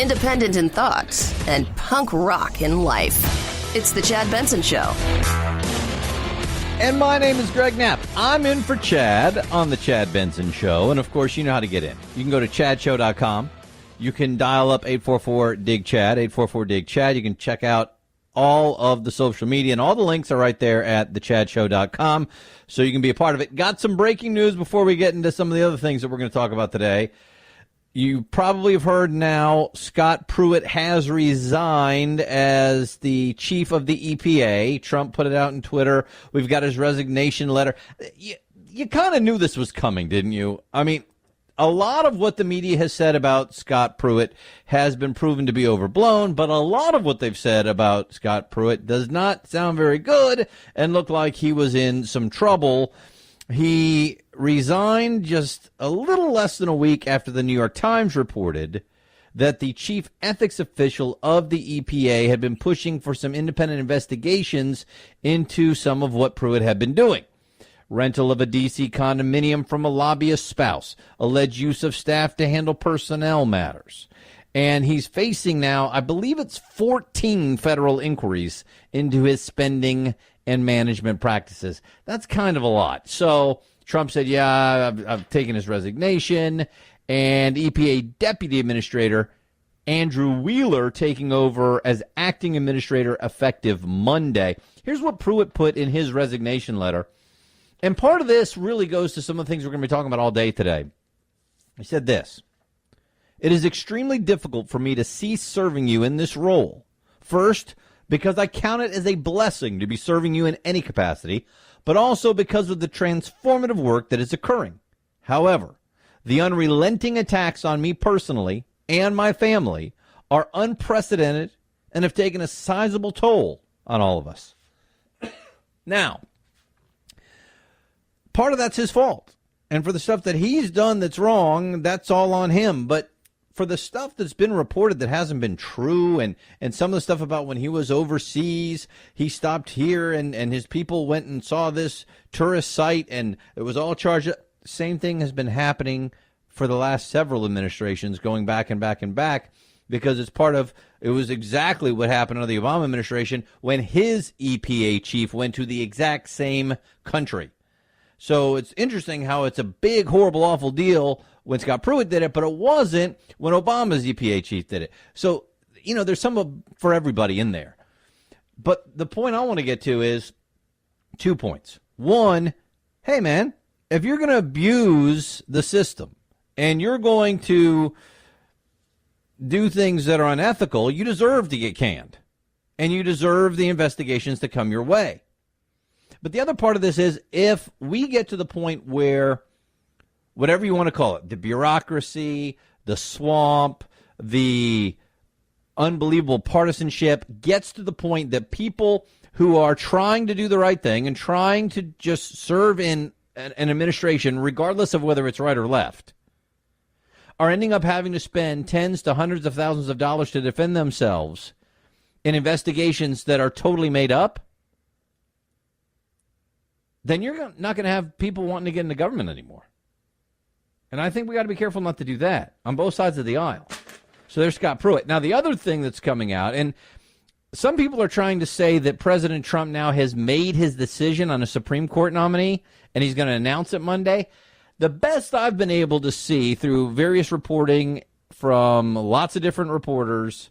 independent in thought, and punk rock in life. It's The Chad Benson Show. And my name is Greg Knapp. I'm in for Chad on The Chad Benson Show. And, of course, you know how to get in. You can go to chadshow.com. You can dial up 844-DIG-CHAD, 844-DIG-CHAD. You can check out all of the social media, and all the links are right there at thechadshow.com, so you can be a part of it. Got some breaking news before we get into some of the other things that we're going to talk about today. You probably have heard now Scott Pruitt has resigned as the chief of the EPA. Trump put it out on Twitter. We've got his resignation letter. You kind of knew this was coming, didn't you? I mean, a lot of what the media has said about Scott Pruitt has been proven to be overblown, but a lot of what they've said about Scott Pruitt does not sound very good and look like he was in some trouble. He resigned just a little less than a week after the New York Times reported that the chief ethics official of the EPA had been pushing for some independent investigations into some of what Pruitt had been doing. Rental of a D.C. condominium from a lobbyist spouse, alleged use of staff to handle personnel matters. And he's facing now, I believe it's 14 federal inquiries into his spending and management practices. That's kind of a lot. So Trump said, yeah, I've taken his resignation. And EPA Deputy Administrator Andrew Wheeler taking over as acting administrator effective Monday. Here's what Pruitt put in his resignation letter. And part of this really goes to some of the things we're going to be talking about all day today. He said this: "It is extremely difficult for me to cease serving you in this role. First, because I count it as a blessing to be serving you in any capacity, but also because of the transformative work that is occurring. However, the unrelenting attacks on me personally and my family are unprecedented and have taken a sizable toll on all of us." Now, part of that's his fault. And for the stuff that he's done that's wrong, that's all on him. But for the stuff that's been reported that hasn't been true, and some of the stuff about when he was overseas, he stopped here and his people went and saw this tourist site and it was all charged. Same thing has been happening for the last several administrations, going back and back and back, because it was exactly what happened under the Obama administration when his EPA chief went to the exact same country. So it's interesting how it's a big, horrible, awful deal when Scott Pruitt did it, but it wasn't when Obama's EPA chief did it. So, there's some for everybody in there. But the point I want to get to is 2 points. One, hey, man, if you're going to abuse the system and you're going to do things that are unethical, you deserve to get canned. And you deserve the investigations to come your way. But the other part of this is, if we get to the point where, whatever you want to call it, the bureaucracy, the swamp, the unbelievable partisanship gets to the point that people who are trying to do the right thing and trying to just serve in an administration, regardless of whether it's right or left, are ending up having to spend tens to hundreds of thousands of dollars to defend themselves in investigations that are totally made up, then you're not going to have people wanting to get into government anymore. And I think we got to be careful not to do that on both sides of the aisle. So there's Scott Pruitt. Now, the other thing that's coming out, and some people are trying to say that President Trump now has made his decision on a Supreme Court nominee, and he's going to announce it Monday. The best I've been able to see through various reporting from lots of different reporters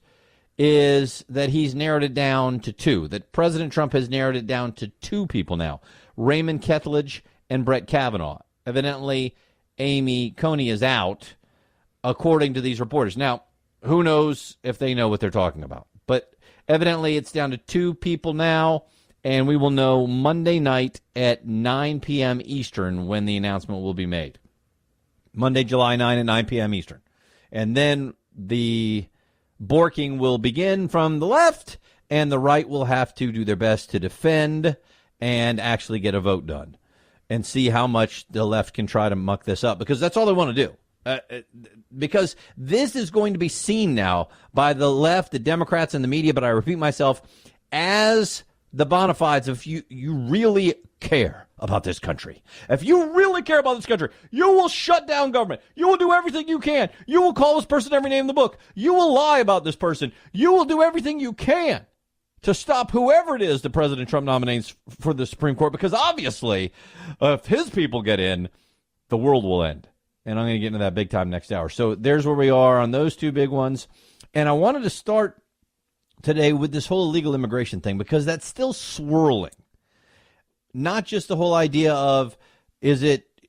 is that he's narrowed it down to two, that President Trump has narrowed it down to two people now, Raymond Ketledge and Brett Kavanaugh. Evidently, Amy Coney is out, according to these reporters. Now, who knows if they know what they're talking about. But evidently, it's down to two people now, and we will know Monday night at 9 p.m. Eastern when the announcement will be made. Monday, July 9 at 9 p.m. Eastern. And then the borking will begin from the left, and the right will have to do their best to defend and actually get a vote done and see how much the left can try to muck this up, because that's all they want to do. Because this is going to be seen now by the left, the Democrats, and the media, but I repeat myself, as the bona fides, if you really care about this country, if you really care about this country, you will shut down government. You will do everything you can. You will call this person every name in the book. You will lie about this person. You will do everything you can to stop whoever it is that President Trump nominates for the Supreme Court, because obviously, if his people get in, the world will end. And I'm going to get into that big time next hour. So there's where we are on those two big ones. And I wanted to start today with this whole illegal immigration thing, because that's still swirling. Not just the whole idea of,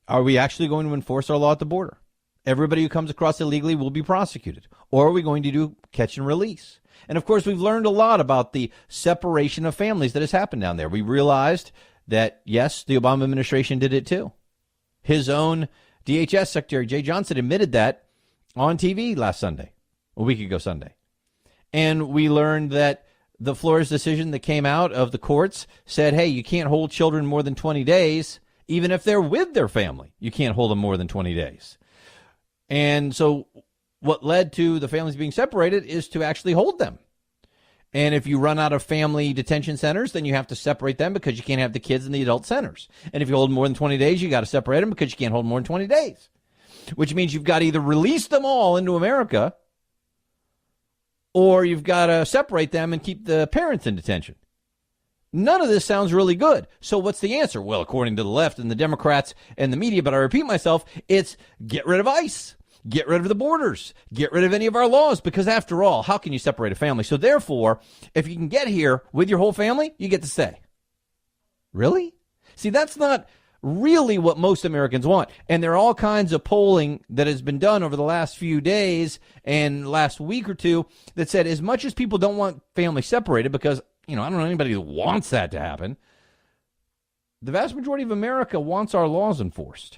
are we actually going to enforce our law at the border? Everybody who comes across illegally will be prosecuted. Or are we going to do catch and release? And of course, we've learned a lot about the separation of families that has happened down there. We realized that, yes, the Obama administration did it too. His own DHS Secretary Jay Johnson admitted that on TV last Sunday, a week ago Sunday. And we learned that the Flores decision that came out of the courts said, hey, you can't hold children more than 20 days, even if they're with their family. You can't hold them more than 20 days. And so what led to the families being separated is to actually hold them. And if you run out of family detention centers, then you have to separate them because you can't have the kids in the adult centers. And if you hold more than 20 days, you got to separate them because you can't hold more than 20 days, which means you've got to either release them all into America, or you've got to separate them and keep the parents in detention. None of this sounds really good. So what's the answer? Well, according to the left and the Democrats and the media, but I repeat myself, it's get rid of ICE, get rid of the borders, get rid of any of our laws, because after all, how can you separate a family? So therefore, if you can get here with your whole family, you get to stay. Really? See, that's not really what most Americans want. And there are all kinds of polling that has been done over the last few days and last week or two that said as much as people don't want families separated, because, I don't know anybody who wants that to happen, the vast majority of America wants our laws enforced.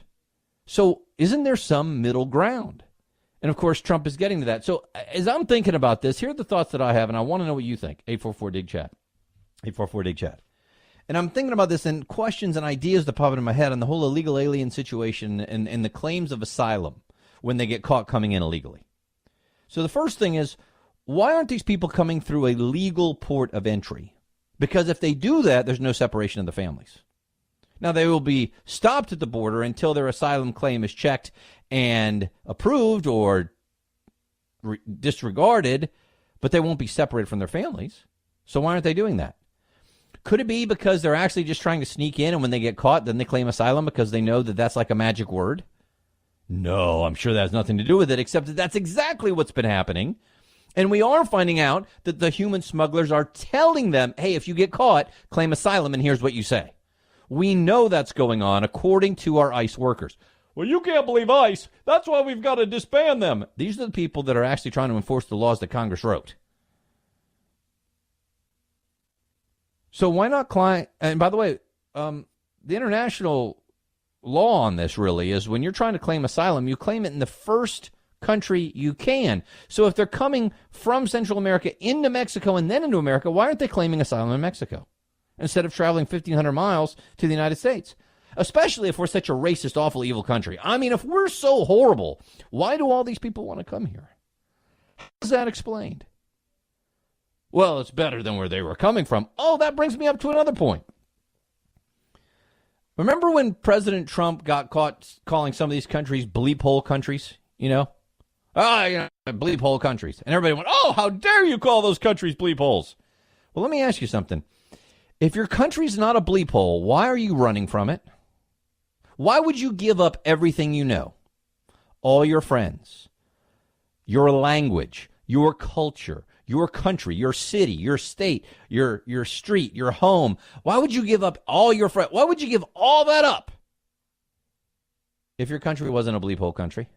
So isn't there some middle ground? And of course, Trump is getting to that. So as I'm thinking about this, here are the thoughts that I have, and I want to know what you think. 844-DIG-CHAT. 844-DIG-CHAT. And I'm thinking about this and questions and ideas that pop into my head on the whole illegal alien situation and the claims of asylum when they get caught coming in illegally. So the first thing is, why aren't these people coming through a legal port of entry? Because if they do that, there's no separation of the families. Now, they will be stopped at the border until their asylum claim is checked and approved or disregarded, but they won't be separated from their families. So why aren't they doing that? Could it be because they're actually just trying to sneak in, and when they get caught, then they claim asylum because they know that that's like a magic word? No, I'm sure that has nothing to do with it, except that that's exactly what's been happening. And we are finding out that the human smugglers are telling them, hey, if you get caught, claim asylum, and here's what you say. We know that's going on according to our ICE workers. Well, you can't believe ICE. That's why we've got to disband them. These are the people that are actually trying to enforce the laws that Congress wrote. So why not and by the way, the international law on this really is when you're trying to claim asylum, you claim it in the first country you can. So if they're coming from Central America into Mexico and then into America, why aren't they claiming asylum in Mexico instead of traveling 1,500 miles to the United States? Especially if we're such a racist, awful, evil country. I mean, if we're so horrible, why do all these people want to come here? How's that explained? Well, it's better than where they were coming from. Oh, that brings me up to another point. Remember when President Trump got caught calling some of these countries bleep hole countries? Bleep hole countries. And everybody went, oh, how dare you call those countries bleep holes? Well, let me ask you something. If your country's not a bleep hole, why are you running from it? Why would you give up everything you know? All your friends, your language, your culture, your country, your city, your state, your street, your home. Why would you give up all your friends? Why would you give all that up if your country wasn't a bleep hole country?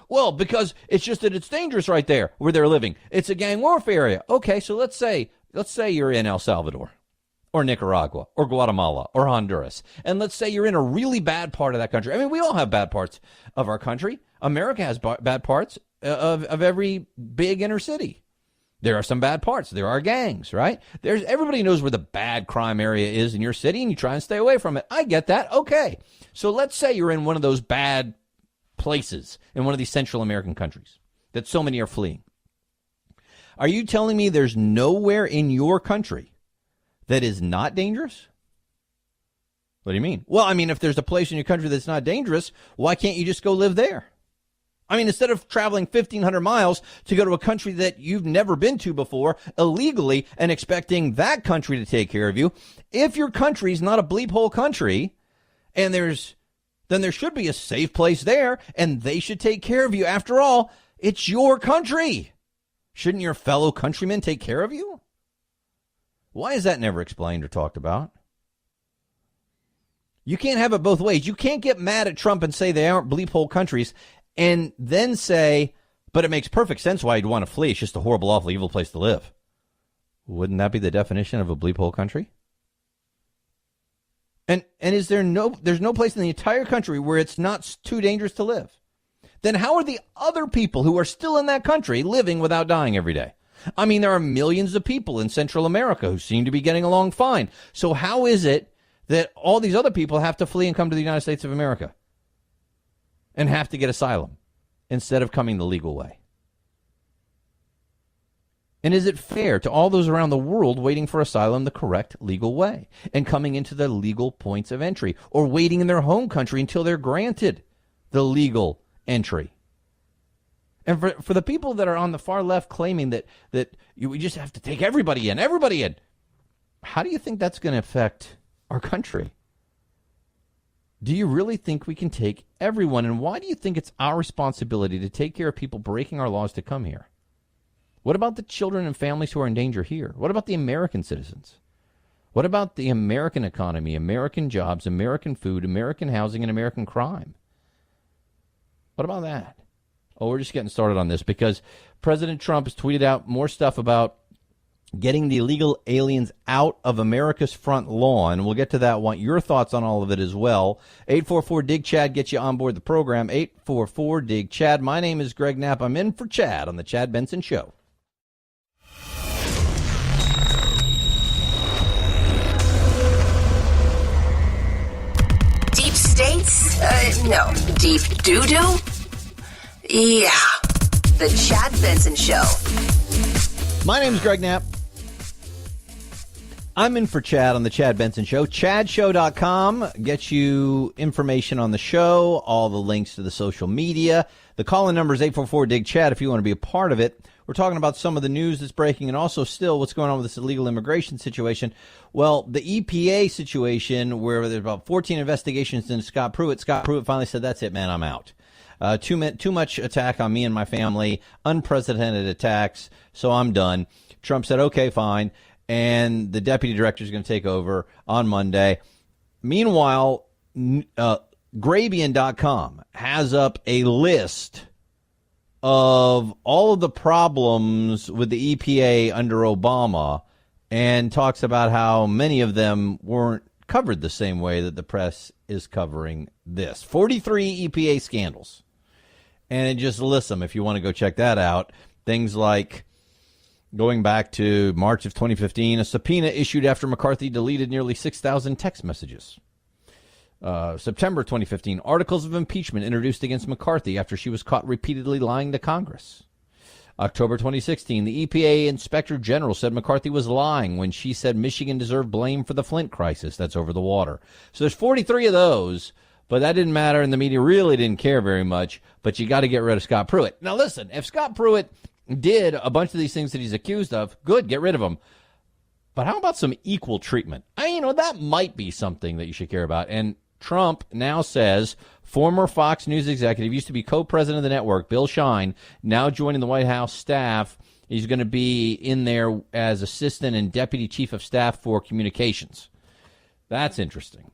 Well, because it's just that it's dangerous right there where they're living. It's a gang warfare area. Okay, so let's say you're in El Salvador or Nicaragua or Guatemala or Honduras. And let's say you're in a really bad part of that country. I mean, we all have bad parts of our country. America has bad parts of every big inner city. There are some bad parts. There are gangs, right? Everybody knows where the bad crime area is in your city, and you try and stay away from it. I get that. Okay. So let's say you're in one of those bad places in one of these Central American countries that so many are fleeing. Are you telling me there's nowhere in your country that is not dangerous? What do you mean? Well, I mean, if there's a place in your country that's not dangerous, why can't you just go live there? I mean, instead of traveling 1,500 miles to go to a country that you've never been to before illegally and expecting that country to take care of you, if your country's not a bleep hole country, and then there should be a safe place there, and they should take care of you. After all, it's your country. Shouldn't your fellow countrymen take care of you? Why is that never explained or talked about? You can't have it both ways. You can't get mad at Trump and say they aren't bleep hole countries and then say, but it makes perfect sense why you'd want to flee. It's just a horrible, awful, evil place to live. Wouldn't that be the definition of a bleep hole country? And there's no place in the entire country where it's not too dangerous to live. Then how are the other people who are still in that country living without dying every day? I mean, there are millions of people in Central America who seem to be getting along fine. So how is it that all these other people have to flee and come to the United States of America and have to get asylum instead of coming the legal way? And is it fair to all those around the world waiting for asylum the correct legal way and coming into the legal points of entry, or waiting in their home country until they're granted the legal entry? And for the people that are on the far left claiming that we just have to take everybody in, how do you think that's going to affect our country? Do you really think we can take everyone? And why do you think it's our responsibility to take care of people breaking our laws to come here? What about the children and families who are in danger here? What about the American citizens? What about the American economy, American jobs, American food, American housing, and American crime? What about that? Oh, we're just getting started on this because President Trump has tweeted out more stuff about getting the illegal aliens out of America's front lawn. We'll get to that. Want your thoughts on all of it as well. 844-DIG-CHAD gets you on board the program. 844-DIG-CHAD. My name is Greg Knapp. I'm in for Chad on the Chad Benson Show. Deep states? No. Deep doo-doo? Yeah. The Chad Benson Show. My name is Greg Knapp. I'm in for Chad on the Chad Benson Show. ChadShow.com gets you information on the show, all the links to the social media. The call-in number is 844-DIG-CHAD if you want to be a part of it. We're talking about some of the news that's breaking and also still what's going on with this illegal immigration situation. Well, the EPA situation where there's about 14 investigations into Scott Pruitt. Scott Pruitt finally said, that's it, man, I'm out. Too much attack on me and my family, unprecedented attacks, so I'm done. Trump said, okay, fine. And the deputy director is going to take over on Monday. Meanwhile, Grabian.com has up a list of all of the problems with the EPA under Obama and talks about how many of them weren't covered the same way that the press is covering this. 43 EPA scandals. And it just lists them if you want to go check that out. Things like going back to March of 2015, a subpoena issued after McCarthy deleted nearly 6,000 text messages. September 2015, articles of impeachment introduced against McCarthy after she was caught repeatedly lying to Congress. October 2016, the EPA Inspector General said McCarthy was lying when she said Michigan deserved blame for the Flint crisis. That's over the water. So there's 43 of those, but that didn't matter, and the media really didn't care very much. But you got to get rid of Scott Pruitt. Now, listen, if Scott Pruitt did a bunch of these things that he's accused of, good, get rid of him. But how about some equal treatment? That might be something that you should care about. And Trump now says former Fox News executive, used to be co-president of the network, Bill Shine, now joining the White House staff. He's going to be in there as assistant and deputy chief of staff for communications. That's interesting.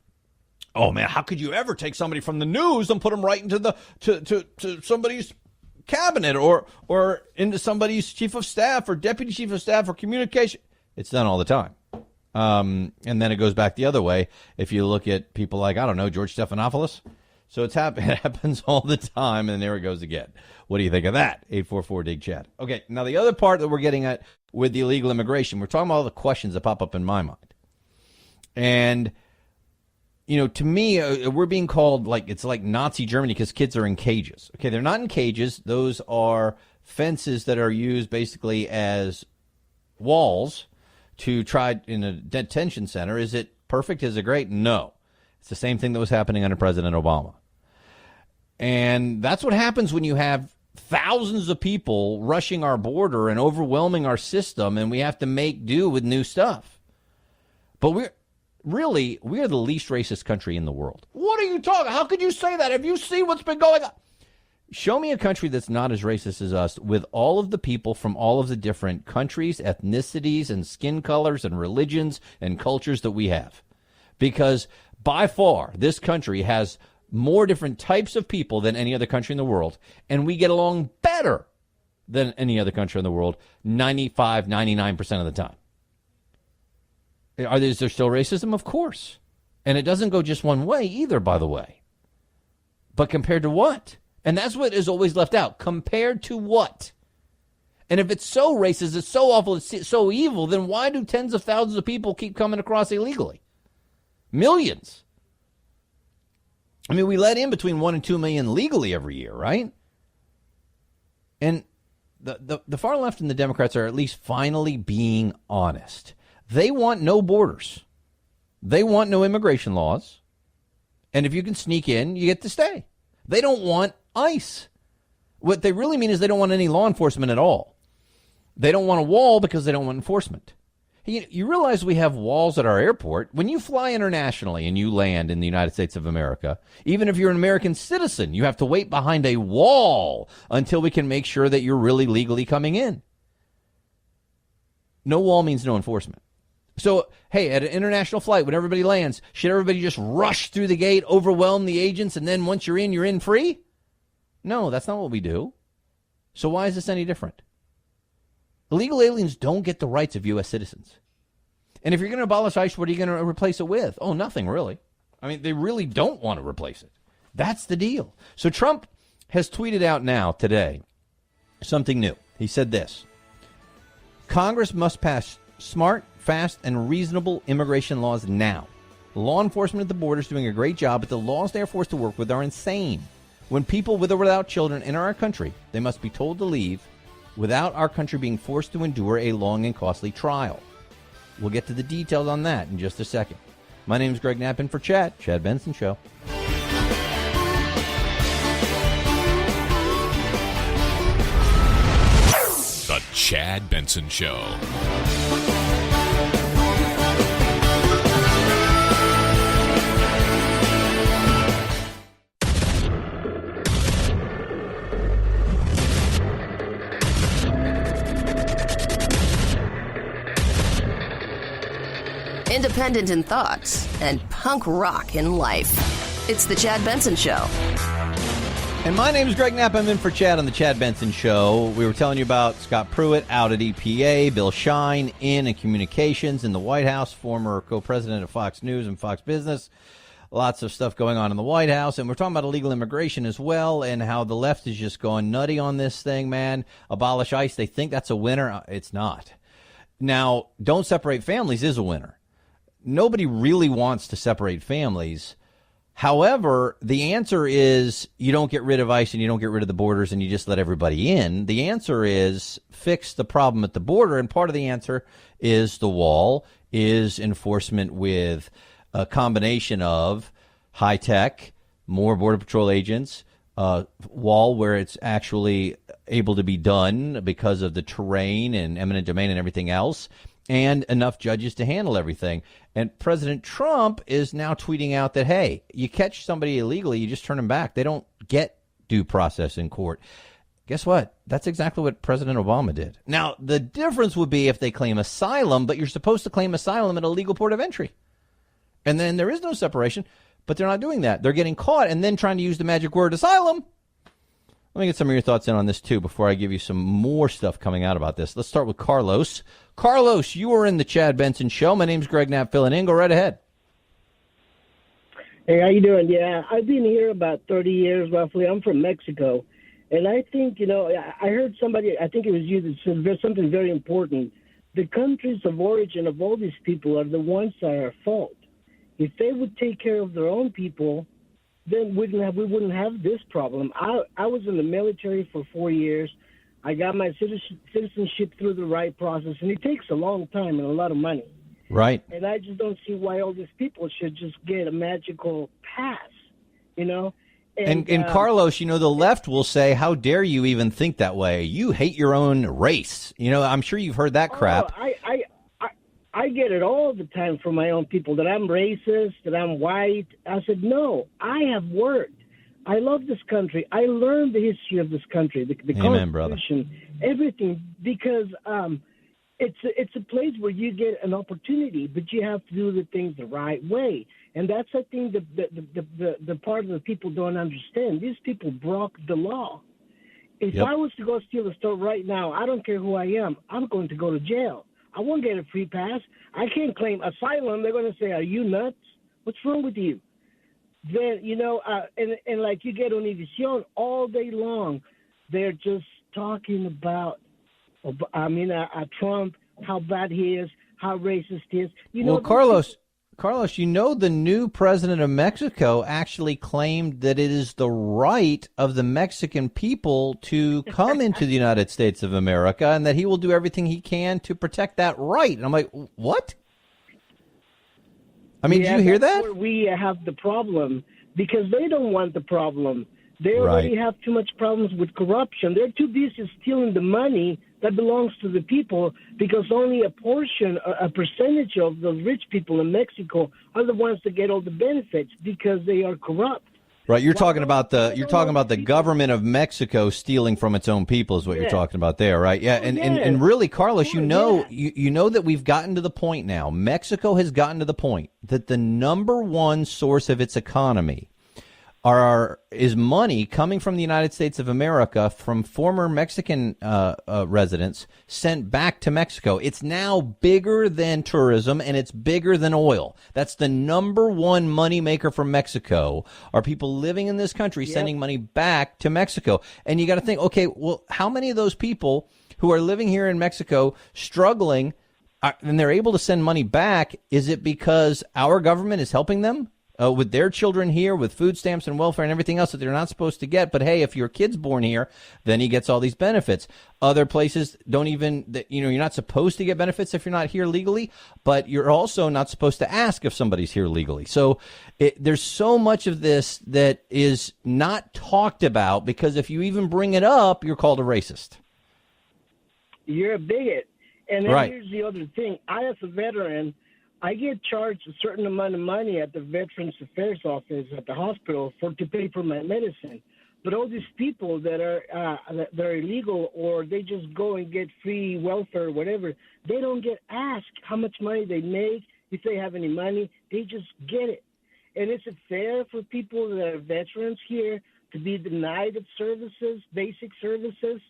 Oh, man, how could you ever take somebody from the news and put them right into to somebody's cabinet or into somebody's chief of staff or deputy chief of staff or communication? It's done all the time. And then it goes back the other way. If you look at people like, I don't know, George Stephanopoulos. So it happens all the time, and there it goes again. What do you think of that? 844-DIG-CHAD. Okay, now the other part that we're getting at with the illegal immigration, we're talking about all the questions that pop up in my mind. And, to me, we're being called it's like Nazi Germany because kids are in cages. Okay, they're not in cages. Those are fences that are used basically as walls to try in a detention center. Is it perfect? Is it great? No. It's the same thing that was happening under President Obama. And that's what happens when you have thousands of people rushing our border and overwhelming our system, and we have to make do with new stuff. But we are the least racist country in the world. What are you talking? How could you say that? Have you seen what's been going on? Show me a country that's not as racist as us, with all of the people from all of the different countries, ethnicities, and skin colors and religions and cultures that we have. Because by far, this country has more different types of people than any other country in the world, and we get along better than any other country in the world 95, 99% of the time. Is there still racism? Of course. And it doesn't go just one way either, by the way. But compared to what? And that's what is always left out. Compared to what? And if it's so racist, it's so awful, it's so evil, then why do tens of thousands of people keep coming across illegally? Millions. I mean, we let in between 1 and 2 million legally every year, right? And the far left and the Democrats are at least finally being honest. They want no borders. They want no immigration laws. And if you can sneak in, you get to stay. They don't want ICE. What they really mean is they don't want any law enforcement at all. They don't want a wall because they don't want enforcement. You realize we have walls at our airport. When you fly internationally and you land in the United States of America, even if you're an American citizen, you have to wait behind a wall until we can make sure that you're really legally coming in. No wall means no enforcement. So, hey, at an international flight, when everybody lands, should everybody just rush through the gate, overwhelm the agents, and then once you're in free? No, that's not what we do. So why is this any different? Illegal aliens don't get the rights of U.S. citizens. And if you're going to abolish ICE, what are you going to replace it with? Oh, nothing, really. I mean, they really don't want to replace it. That's the deal. So Trump has tweeted out now, today, something new. He said this: Congress must pass smart, fast, and reasonable immigration laws now. Law enforcement at the border is doing a great job, but the laws they are forced to work with are insane. When people with or without children enter our country, they must be told to leave without our country being forced to endure a long and costly trial. We'll get to the details on that in just a second. My name is Greg Knapp, in for Chad Benson Show. The Chad Benson Show. Independent in thoughts and punk rock in life. It's the Chad Benson Show. And my name is Greg Knapp. I'm in for Chad on the Chad Benson Show. We were telling you about Scott Pruitt out at EPA, Bill Shine in communications in the White House, former co-president of Fox News and Fox Business. Lots of stuff going on in the White House. And we're talking about illegal immigration as well, and how the left is just going nutty on this thing, man. Abolish ICE. They think that's a winner. It's not. Now, don't separate families is a winner. Nobody really wants to separate families. However, the answer is you don't get rid of ICE and you don't get rid of the borders and you just let everybody in. The answer is fix the problem at the border. And part of the answer is the wall, is enforcement with a combination of high tech, more Border Patrol agents, wall where it's actually able to be done because of the terrain and eminent domain and everything else, and enough judges to handle everything. And President Trump is now tweeting out that, hey, you catch somebody illegally, you just turn them back. They don't get due process in court. Guess what? That's exactly what President Obama did. Now, the difference would be if they claim asylum, but you're supposed to claim asylum at a legal port of entry. And then there is no separation, but they're not doing that. They're getting caught and then trying to use the magic word asylum. Let me get some of your thoughts in on this, too, before I give you some more stuff coming out about this. Let's start with Carlos. Carlos, you are in the Chad Benson Show. My name's Greg Knapp, filling in. Go right ahead. Hey, how you doing? Yeah, I've been here about 30 years, roughly. I'm from Mexico. And I think, I heard somebody, I think it was you, that said something very important. The countries of origin of all these people are the ones that are at fault. If they would take care of their own people, then we wouldn't have this problem. I was in the military for 4 years. I got my citizenship through the right process, and it takes a long time and a lot of money. Right. And I just don't see why all these people should just get a magical pass, you know? And Carlos, you know, the left will say, how dare you even think that way? You hate your own race. You know, I'm sure you've heard that crap. I get it all the time from my own people that I'm racist, that I'm white. I said, no, I have worked. I love this country. I learned the history of this country, the Amen, Constitution, brother. Everything, because it's a place where you get an opportunity, but you have to do the things the right way. And that's, I think, the part of the people don't understand. These people broke the law. If I was to go steal a store right now, I don't care who I am, I'm going to go to jail. I won't get a free pass. I can't claim asylum. They're going to say, are you nuts? What's wrong with you? Then, you know, and like you get Univision all day long, they're just talking about, Trump, how bad he is, how racist he is. You know, Carlos, you know, the new president of Mexico actually claimed that it is the right of the Mexican people to come into the United States of America and that he will do everything he can to protect that right. And I'm like, what? I mean, did you hear that? Where we have the problem because they don't want the problem. They already have too much problems with corruption. They're too busy stealing the money that belongs to the people because only a percentage of the rich people in Mexico are the ones that get all the benefits because they are corrupt. Right, you're talking about the government of Mexico stealing from its own people is what you're talking about there, right? Yeah, and really, Carlos, you know that we've gotten to the point now. Mexico has gotten to the point that the number one source of its economy is money coming from the United States of America from former Mexican residents sent back to Mexico. It's now bigger than tourism and it's bigger than oil. That's the number one money maker for Mexico are people living in this country sending money back to Mexico. And you got to think, okay, well, how many of those people who are living here in Mexico struggling and they're able to send money back, is it because our government is helping them? With their children here, with food stamps and welfare and everything else that they're not supposed to get. But hey, if your kid's born here, then he gets all these benefits. Other places don't even, you're not supposed to get benefits if you're not here legally, but you're also not supposed to ask if somebody's here legally. So there's so much of this that is not talked about because if you even bring it up, you're called a racist. You're a bigot. And then here's the other thing. I, as a veteran, I get charged a certain amount of money at the Veterans Affairs office at the hospital to pay for my medicine. But all these people that are illegal or they just go and get free welfare or whatever, they don't get asked how much money they make, if they have any money. They just get it. And is it fair for people that are veterans here to be denied of services, basic services?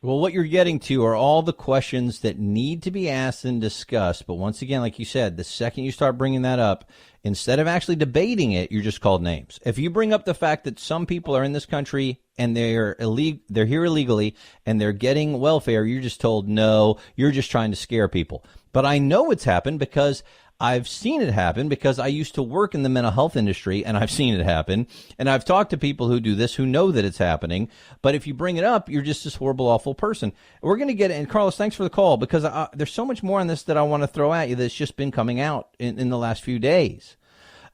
Well, what you're getting to are all the questions that need to be asked and discussed. But once again, like you said, the second you start bringing that up, instead of actually debating it, you're just called names. If you bring up the fact that some people are in this country and they're here illegally and they're getting welfare, you're just told, no, you're just trying to scare people. But I know it's happened because I've seen it happen because I used to work in the mental health industry and I've seen it happen. And I've talked to people who do this who know that it's happening. But if you bring it up, you're just this horrible, awful person. We're going to get it. And Carlos, thanks for the call because there's so much more on this that I want to throw at you that's just been coming out in the last few days.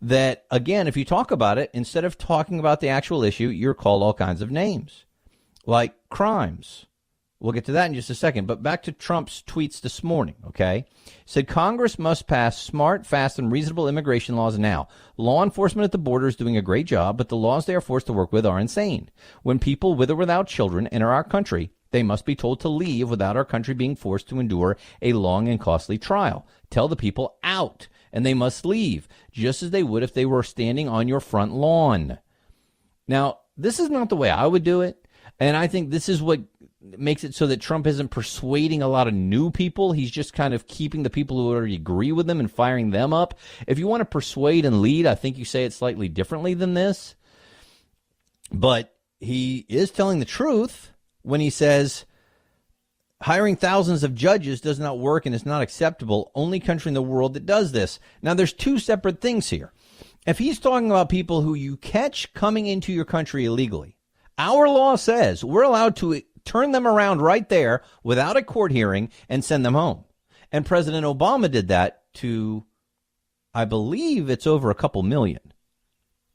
That, again, if you talk about it, instead of talking about the actual issue, you're called all kinds of names like crimes. We'll get to that in just a second. But back to Trump's tweets this morning, okay? Said Congress must pass smart, fast, and reasonable immigration laws now. Law enforcement at the border is doing a great job, but the laws they are forced to work with are insane. When people with or without children enter our country, they must be told to leave without our country being forced to endure a long and costly trial. Tell the people out, and they must leave, just as they would if they were standing on your front lawn. Now, this is not the way I would do it, and I think this is what makes it so that Trump isn't persuading a lot of new people. He's just kind of keeping the people who already agree with him and firing them up. If you want to persuade and lead, I think you say it slightly differently than this. But he is telling the truth when he says hiring thousands of judges does not work and is not acceptable. Only country in the world that does this. Now, there's two separate things here. If he's talking about people who you catch coming into your country illegally, our law says we're allowed to turn them around right there without a court hearing and send them home. And President Obama did that to, I believe it's over a couple million.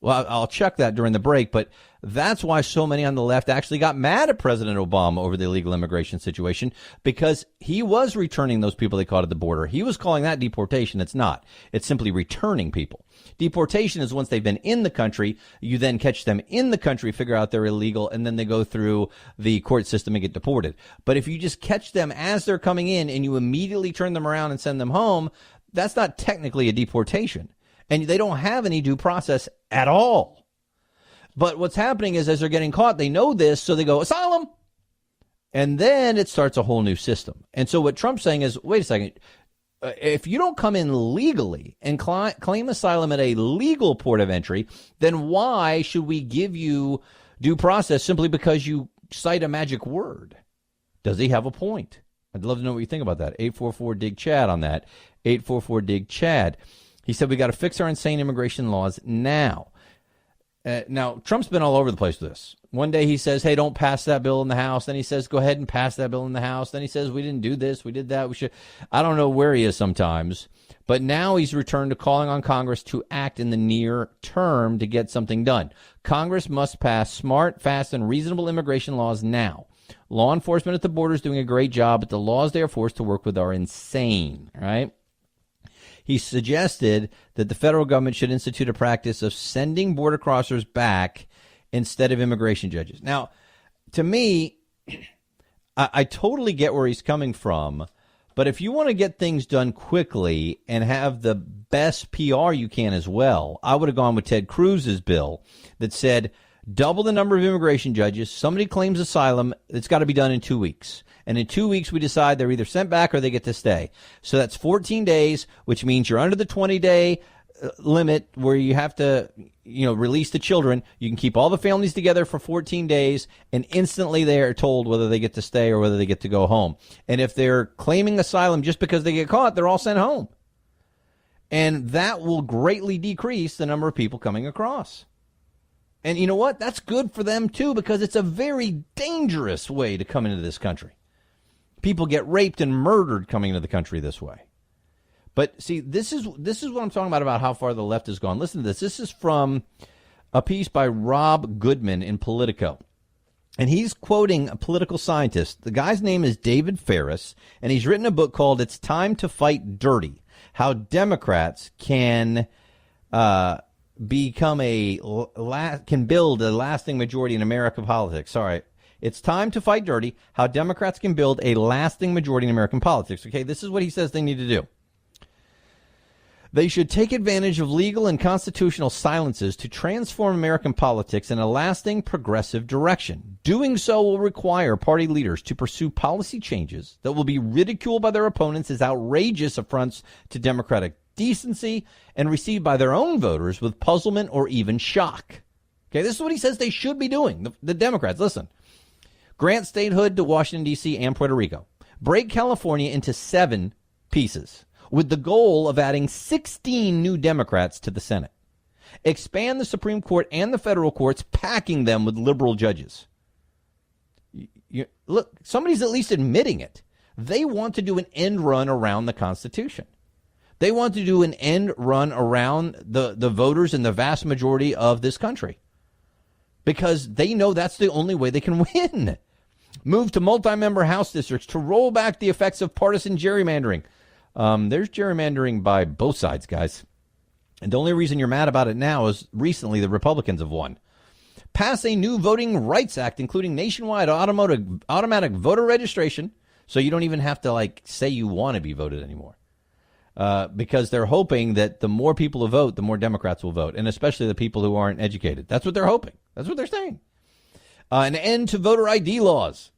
Well, I'll check that during the break, but that's why so many on the left actually got mad at President Obama over the illegal immigration situation, because he was returning those people they caught at the border. He was calling that deportation. It's not. It's simply returning people. Deportation is once they've been in the country, you then catch them in the country, figure out they're illegal, and then they go through the court system and get deported. But if you just catch them as they're coming in and you immediately turn them around and send them home, that's not technically a deportation. And they don't have any due process at all. But what's happening is, as they're getting caught, they know this, so they go, asylum. And then it starts a whole new system. And so what Trump's saying is, wait a second, if you don't come in legally and claim asylum at a legal port of entry, then why should we give you due process simply because you cite a magic word? Does he have a point? I'd love to know what you think about that. 844-DIG-CHAD on that. 844-DIG-CHAD. He said we got to fix our insane immigration laws now. Now, Trump's been all over the place with this. One day he says, hey, don't pass that bill in the House. Then he says, go ahead and pass that bill in the House. Then he says, we didn't do this. We did that. We should. I don't know where he is sometimes. But now he's returned to calling on Congress to act in the near term to get something done. Congress must pass smart, fast, and reasonable immigration laws now. Law enforcement at the border is doing a great job, but the laws they are forced to work with are insane, right? He suggested that the federal government should institute a practice of sending border crossers back instead of immigration judges. Now, to me, I totally get where he's coming from, but if you want to get things done quickly and have the best PR you can as well, I would have gone with Ted Cruz's bill that said double the number of immigration judges. Somebody claims asylum, it's got to be done in 2 weeks. And in 2 weeks, we decide they're either sent back or they get to stay. So that's 14 days, which means you're under the 20-day limit where you have to, release the children. You can keep all the families together for 14 days, and instantly they are told whether they get to stay or whether they get to go home. And if they're claiming asylum just because they get caught, they're all sent home. And that will greatly decrease the number of people coming across. And you know what? That's good for them, too, because it's a very dangerous way to come into this country. People get raped and murdered coming into the country this way. But see, this is what I'm talking about how far the left has gone. Listen to this. This is from a piece by Rob Goodman in Politico. And he's quoting a political scientist. The guy's name is David Ferris, and he's written a book called It's Time to Fight Dirty: How Democrats Can Build a Lasting Majority in American Politics. Sorry. It's time to fight dirty, how Democrats can build a lasting majority in American politics. Okay, this is what he says they need to do. They should take advantage of legal and constitutional silences to transform American politics in a lasting progressive direction. Doing so will require party leaders to pursue policy changes that will be ridiculed by their opponents as outrageous affronts to democratic decency and received by their own voters with puzzlement or even shock. Okay, this is what he says they should be doing. The Democrats, listen. Grant statehood to Washington, D.C. and Puerto Rico. Break California into 7 pieces with the goal of adding 16 new Democrats to the Senate. Expand the Supreme Court and the federal courts, packing them with liberal judges. Look, somebody's at least admitting it. They want to do an end run around the Constitution. They want to do an end run around the voters in the vast majority of this country because they know that's the only way they can win. Move to multi-member House districts to roll back the effects of partisan gerrymandering. There's gerrymandering by both sides, guys. And the only reason you're mad about it now is recently the Republicans have won. Pass a new Voting Rights Act, including nationwide automatic voter registration, so you don't even have to say you want to be voted anymore. Because they're hoping that the more people who vote, the more Democrats will vote, and especially the people who aren't educated. That's what they're hoping. That's what they're saying. An end to voter ID laws.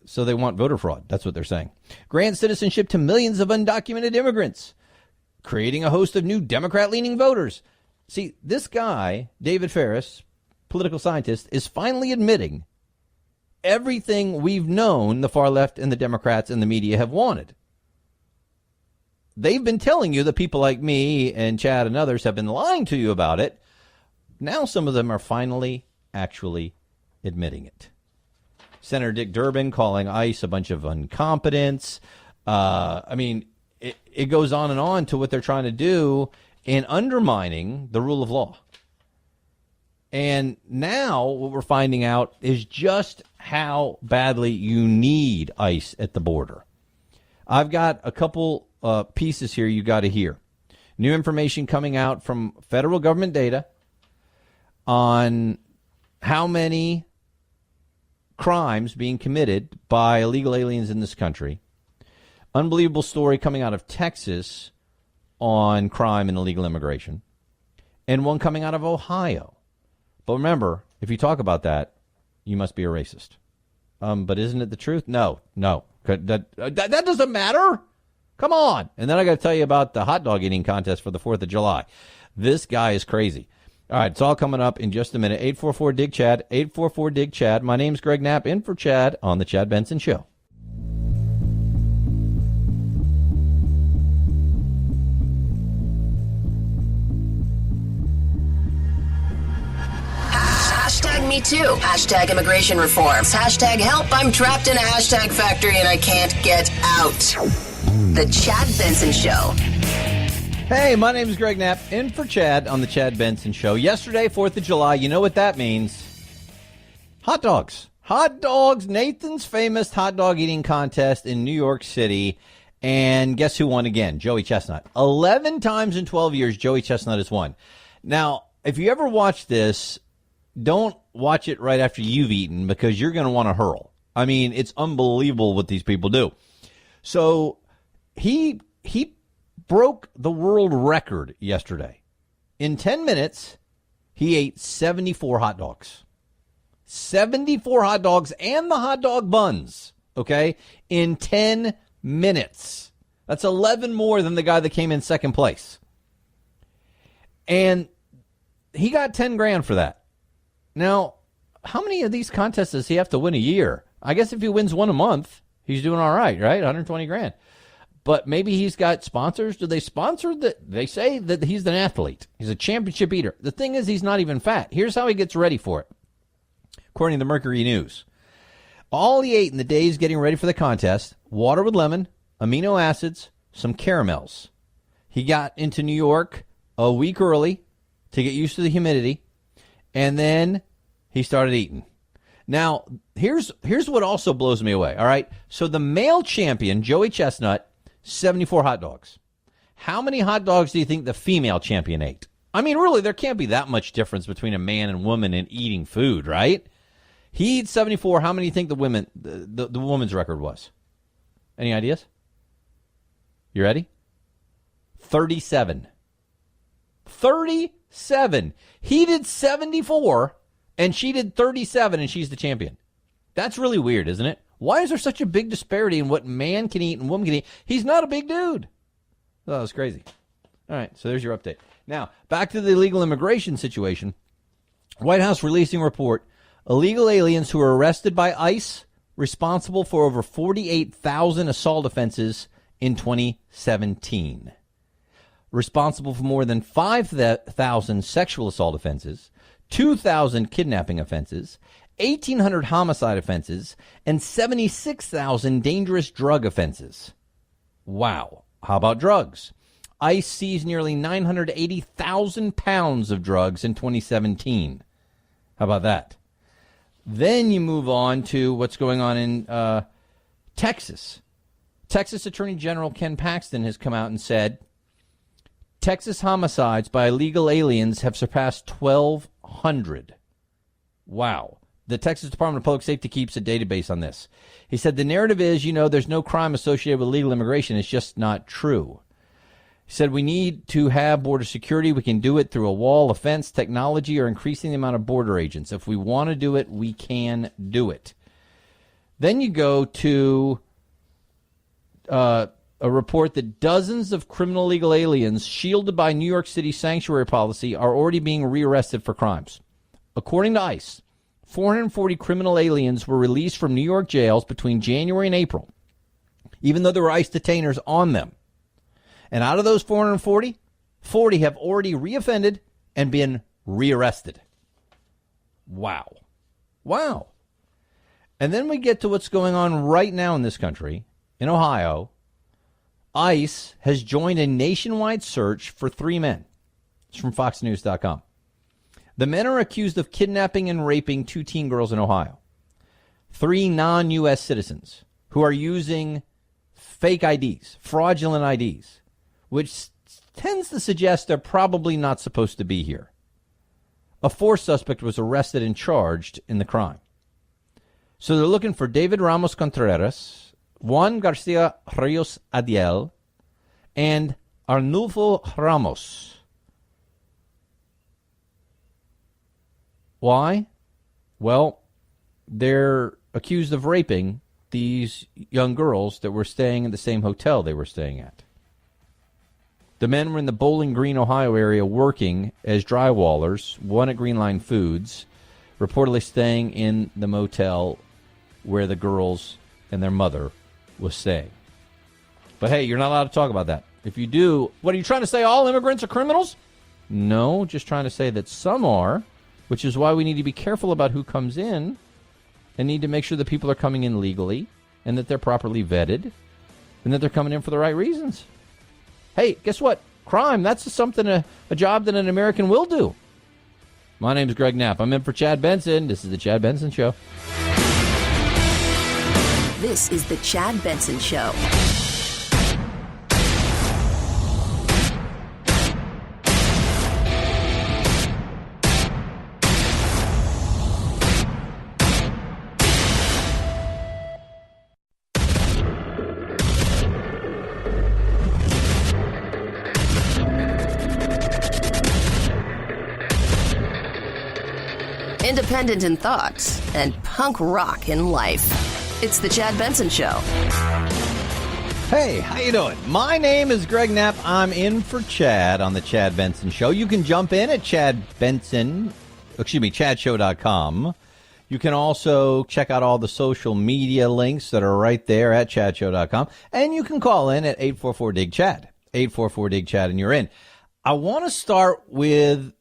So they want voter fraud. That's what they're saying. Grant citizenship to millions of undocumented immigrants. Creating a host of new Democrat-leaning voters. See, this guy, David Ferris, political scientist, is finally admitting everything we've known the far left and the Democrats and the media have wanted. They've been telling you that people like me and Chad and others have been lying to you about it. Now some of them are finally actually admitting it. Senator Dick Durbin calling ICE a bunch of incompetents. It goes on and on to what they're trying to do in undermining the rule of law. And now what we're finding out is just how badly you need ICE at the border. I've got a couple pieces here you got to hear. New information coming out from federal government data on how many crimes being committed by illegal aliens in this country. Unbelievable story coming out of Texas on crime and illegal immigration. And one coming out of Ohio. But remember, if you talk about that, you must be a racist. But isn't it the truth? No. That doesn't matter. Come on. And then I got to tell you about the hot dog eating contest for the 4th of July. This guy is crazy. All right, it's all coming up in just a minute. 844-DIG-CHAD, 844-DIG-CHAD. My name's Greg Knapp, in for Chad on The Chad Benson Show. Hashtag me too. Hashtag immigration reforms. Hashtag help. I'm trapped in a hashtag factory and I can't get out. The Chad Benson Show. Hey, my name is Greg Knapp, in for Chad on The Chad Benson Show. Yesterday, 4th of July, you know what that means. Hot dogs. Hot dogs, Nathan's famous hot dog eating contest in New York City. And guess who won again? Joey Chestnut. 11 times in 12 years, Joey Chestnut has won. Now, if you ever watch this, don't watch it right after you've eaten because you're going to want to hurl. I mean, it's unbelievable what these people do. So he broke the world record yesterday. In 10 minutes, he ate 74 hot dogs. 74 hot dogs and the hot dog buns, okay, in 10 minutes. That's 11 more than the guy that came in second place. And he got 10 grand for that. Now, how many of these contests does he have to win a year? I guess if he wins one a month, he's doing all right, right? 120 grand. But maybe he's got sponsors. Do they sponsor that? They say that he's an athlete. He's a championship eater. The thing is, he's not even fat. Here's how he gets ready for it. According to the Mercury News, all he ate in the days getting ready for the contest, water with lemon, amino acids, some caramels. He got into New York a week early to get used to the humidity, and then he started eating. Now, here's what also blows me away, all right? So the male champion, Joey Chestnut, 74 hot dogs. How many hot dogs do you think the female champion ate? I mean, really, there can't be that much difference between a man and woman in eating food, right? He eats 74. How many do you think the woman's record was? Any ideas? You ready? 37. 37. He did 74, and she did 37, and she's the champion. That's really weird, isn't it? Why is there such a big disparity in what man can eat and woman can eat? He's not a big dude. Oh, that was crazy. All right, so there's your update. Now, back to the illegal immigration situation. White House releasing report. Illegal aliens who were arrested by ICE responsible for over 48,000 assault offenses in 2017. Responsible for more than 5,000 sexual assault offenses, 2,000 kidnapping offenses, 1,800 homicide offenses, and 76,000 dangerous drug offenses. Wow. How about drugs? ICE seized nearly 980,000 pounds of drugs in 2017. How about that? Then you move on to what's going on in Texas. Texas Attorney General Ken Paxton has come out and said, Texas homicides by illegal aliens have surpassed 1,200. Wow. The Texas Department of Public Safety keeps a database on this. He said the narrative is, there's no crime associated with illegal immigration. It's just not true. He said we need to have border security. We can do it through a wall, a fence, technology, or increasing the amount of border agents. If we want to do it, we can do it. Then you go to a report that dozens of criminal illegal aliens shielded by New York City sanctuary policy are already being rearrested for crimes. According to ICE, 440 criminal aliens were released from New York jails between January and April, even though there were ICE detainers on them. And out of those 440, 40 have already reoffended and been rearrested. Wow. Wow. And then we get to what's going on right now in this country, in Ohio. ICE has joined a nationwide search for 3 men. It's from FoxNews.com. The men are accused of kidnapping and raping 2 teen girls in Ohio. 3 non-U.S. citizens who are using fake IDs, fraudulent IDs, which tends to suggest they're probably not supposed to be here. A 4th suspect was arrested and charged in the crime. So they're looking for David Ramos Contreras, Juan Garcia Rios Adiel, and Arnulfo Ramos. Why? Well, they're accused of raping these young girls that were staying in the same hotel they were staying at. The men were in the Bowling Green, Ohio area working as drywallers, one at Green Line Foods, reportedly staying in the motel where the girls and their mother was staying. But hey, you're not allowed to talk about that. If you do, what are you trying to say? All immigrants are criminals? No, just trying to say that some are, which is why we need to be careful about who comes in and need to make sure that people are coming in legally and that they're properly vetted and that they're coming in for the right reasons. Hey, guess what? Crime, that's something, a job that an American will do. My name is Greg Knapp. I'm in for Chad Benson. This is The Chad Benson Show. This is The Chad Benson Show. Independent in thought and punk rock in life. It's The Chad Benson Show. Hey, how you doing? My name is Greg Knapp. I'm in for Chad on The Chad Benson Show. You can jump in at chadshow.com. You can also check out all the social media links that are right there at chadshow.com. And you can call in at 844-DIG-CHAD. 844-DIG-CHAD, and you're in. I want to start with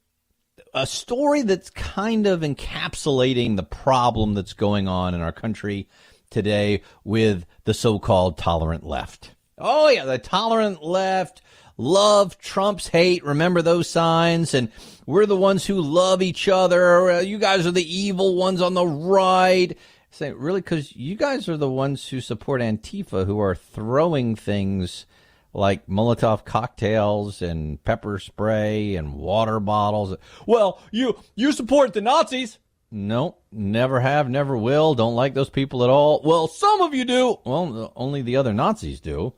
a story that's kind of encapsulating the problem that's going on in our country today with the so-called tolerant left. Oh, yeah, the tolerant left, love trumps hate. Remember those signs? And we're the ones who love each other. You guys are the evil ones on the right. Say, really? Because you guys are the ones who support Antifa, who are throwing things like Molotov cocktails and pepper spray and water bottles. Well, you support the Nazis. No, never have, never will. Don't like those people at all. Well, some of you do. Well, only the other Nazis do.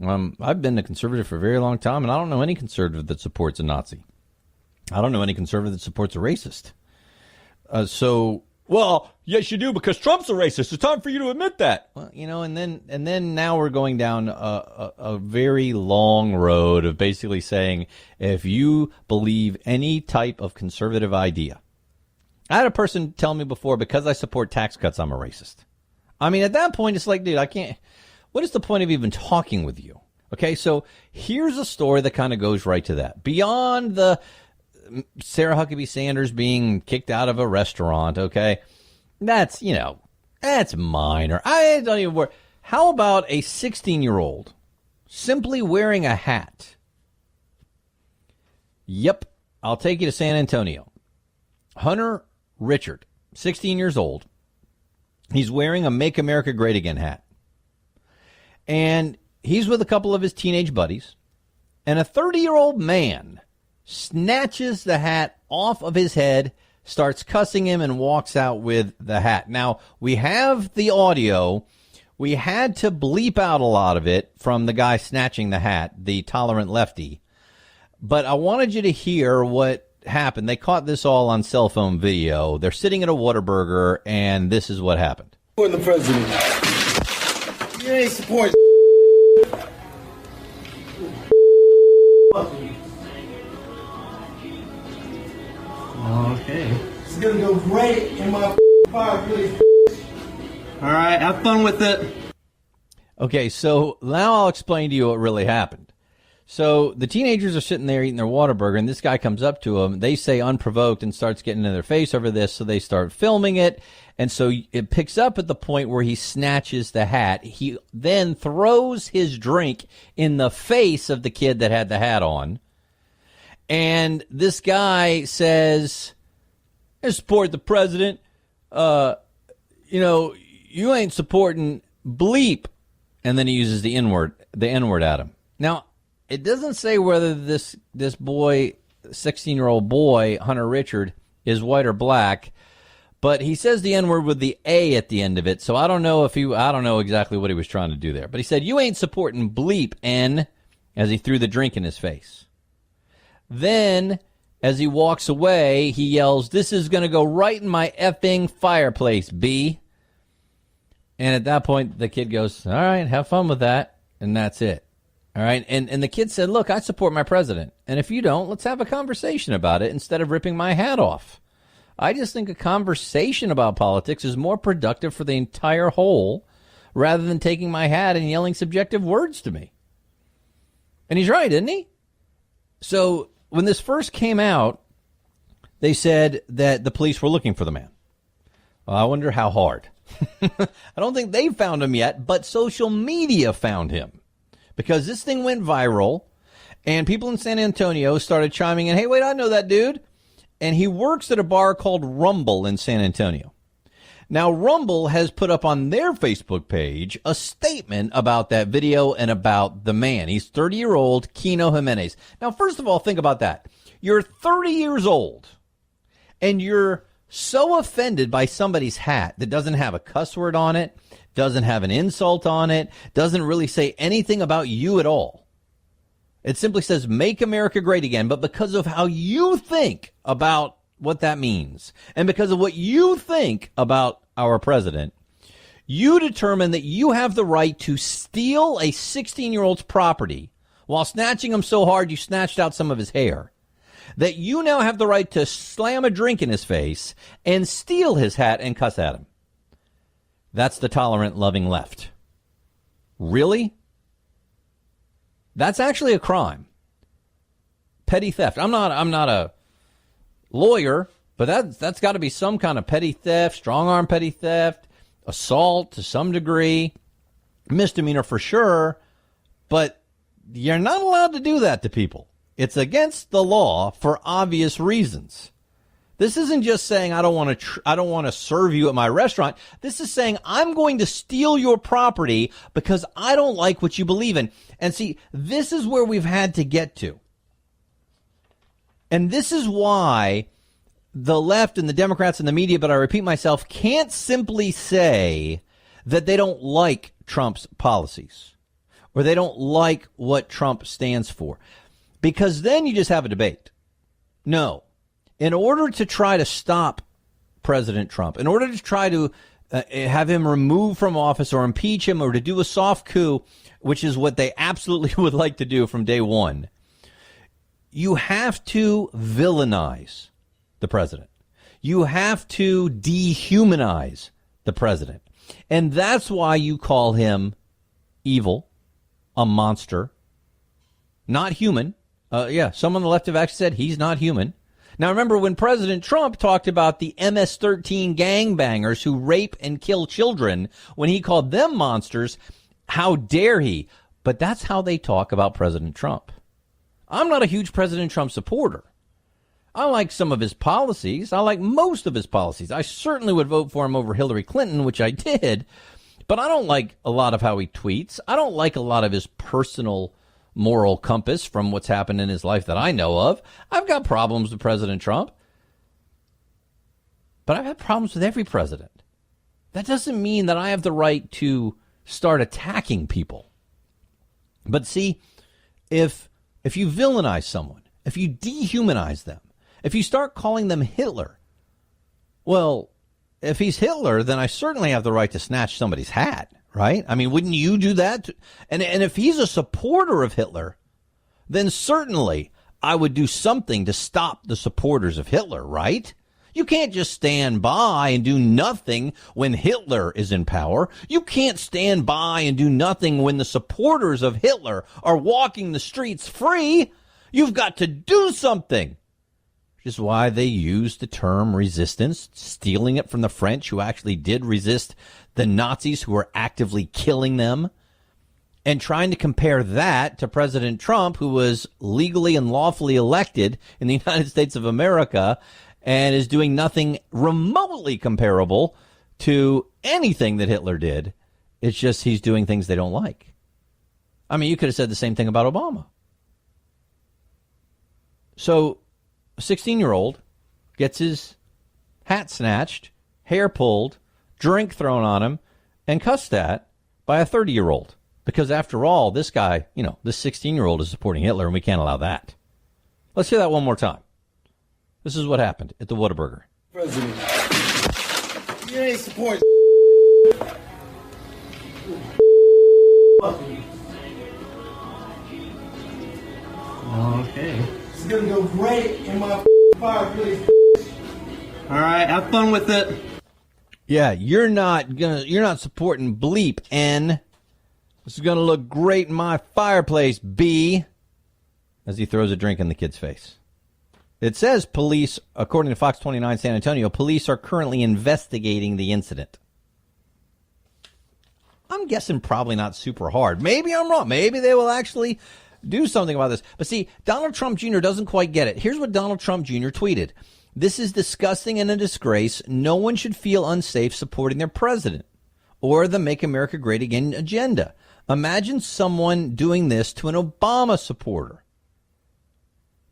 I've been a conservative for a very long time, and I don't know any conservative that supports a Nazi. I don't know any conservative that supports a racist. Well, yes, you do, because Trump's a racist. It's time for you to admit that. Well, and then now we're going down a very long road of basically saying if you believe any type of conservative idea. I had a person tell me before, because I support tax cuts, I'm a racist. I mean, at that point, it's like, dude, I can't. What is the point of even talking with you? Okay, so here's a story that kind of goes right to that. Beyond the Sarah Huckabee Sanders being kicked out of a restaurant, okay? That's minor. I don't even worry. How about a 16-year-old simply wearing a hat? Yep, I'll take you to San Antonio. Hunter Richard, 16 years old. He's wearing a Make America Great Again hat. And he's with a couple of his teenage buddies. And a 30-year-old man snatches the hat off of his head, starts cussing him, and walks out with the hat. Now, we have the audio. We had to bleep out a lot of it from the guy snatching the hat, the tolerant lefty. But I wanted you to hear what happened. They caught this all on cell phone video. They're sitting at a Whataburger, and this is what happened. The president. You ain't supporting. Okay. It's gonna go great in my fire, please. All right, have fun with it. Okay, so now I'll explain to you what really happened. So the teenagers are sitting there eating their Whataburger, and this guy comes up to them. They say unprovoked and starts getting in their face over this, so they start filming it. And so it picks up at the point where he snatches the hat. He then throws his drink in the face of the kid that had the hat on. And this guy says, I support the president. You ain't supporting bleep. And then he uses the N-word at him. Now, it doesn't say whether this boy, 16-year-old boy, Hunter Richard, is white or black, but he says the N-word with the A at the end of it, so I don't know exactly what he was trying to do there. But he said, you ain't supporting bleep, N, as he threw the drink in his face. Then, as he walks away, he yells, this is going to go right in my effing fireplace, B. And at that point, the kid goes, all right, have fun with that, and that's it. All right. And the kid said, look, I support my president. And if you don't, let's have a conversation about it instead of ripping my hat off. I just think a conversation about politics is more productive for the entire whole rather than taking my hat and yelling subjective words to me. And he's right, isn't he? So when this first came out, they said that the police were looking for the man. Well, I wonder how hard. I don't think they found him yet, but social media found him. Because this thing went viral, and people in San Antonio started chiming in, hey, wait, I know that dude. And he works at a bar called Rumble in San Antonio. Now, Rumble has put up on their Facebook page a statement about that video and about the man. He's 30-year-old Kino Jimenez. Now, first of all, think about that. You're 30 years old, and you're so offended by somebody's hat that doesn't have a cuss word on it, doesn't have an insult on it, doesn't really say anything about you at all. It simply says, make America great again. But because of how you think about what that means, and because of what you think about our president, you determine that you have the right to steal a 16-year-old's property while snatching him so hard you snatched out some of his hair, that you now have the right to slam a drink in his face and steal his hat and cuss at him. That's the tolerant, loving left. Really? That's actually a crime. Petty theft. I'm not a lawyer, but that's got to be some kind of petty theft, strong-arm petty theft, assault to some degree, misdemeanor for sure, but you're not allowed to do that to people. It's against the law for obvious reasons. This isn't just saying I don't want to serve you at my restaurant. This is saying I'm going to steal your property because I don't like what you believe in. And see, this is where we've had to get to. And this is why the left and the Democrats and the media, but I repeat myself, can't simply say that they don't like Trump's policies or they don't like what Trump stands for, because then you just have a debate. No. In order to try to stop President Trump, in order to try to have him removed from office or impeach him or to do a soft coup, which is what they absolutely would like to do from day one, you have to villainize the president. You have to dehumanize the president. And that's why you call him evil, a monster, not human. Some on the left have actually said he's not human. Now, remember when President Trump talked about the MS-13 gangbangers who rape and kill children, when he called them monsters, how dare he? But that's how they talk about President Trump. I'm not a huge President Trump supporter. I like some of his policies. I like most of his policies. I certainly would vote for him over Hillary Clinton, which I did. But I don't like a lot of how he tweets. I don't like a lot of his personal moral compass from what's happened in his life that I know of. I've got problems with President Trump, but I've had problems with every president. That doesn't mean that I have the right to start attacking people. But see, if you villainize someone, if you dehumanize them, if you start calling them Hitler, well, if he's Hitler, then I certainly have the right to snatch somebody's hat. Right? I mean, wouldn't you do that? And if he's a supporter of Hitler, then certainly I would do something to stop the supporters of Hitler, right? You can't just stand by and do nothing when Hitler is in power. You can't stand by and do nothing when the supporters of Hitler are walking the streets free. You've got to do something. Which is why they use the term resistance, stealing it from the French, who actually did resist the Nazis who were actively killing them, and trying to compare that to President Trump, who was legally and lawfully elected in the United States of America and is doing nothing remotely comparable to anything that Hitler did. It's just he's doing things they don't like. I mean, you could have said the same thing about Obama. So a 16-year-old gets his hat snatched, hair pulled, drink thrown on him, and cussed at by a 30-year-old. Because after all, this guy, this 16-year-old is supporting Hitler, and we can't allow that. Let's hear that one more time. This is what happened at the Whataburger. President. You ain't support. Okay. It's gonna go great in my fireplace. All right, have fun with it. Yeah, you're not supporting bleep, N. This is gonna look great in my fireplace, B. As he throws a drink in the kid's face. It says police, according to Fox 29 San Antonio, police are currently investigating the incident. I'm guessing probably not super hard. Maybe I'm wrong. Maybe they will actually do something about this. But see, Donald Trump Jr. doesn't quite get it. Here's what Donald Trump Jr. tweeted. This is disgusting and a disgrace. No one should feel unsafe supporting their president or the Make America Great Again agenda. Imagine someone doing this to an Obama supporter.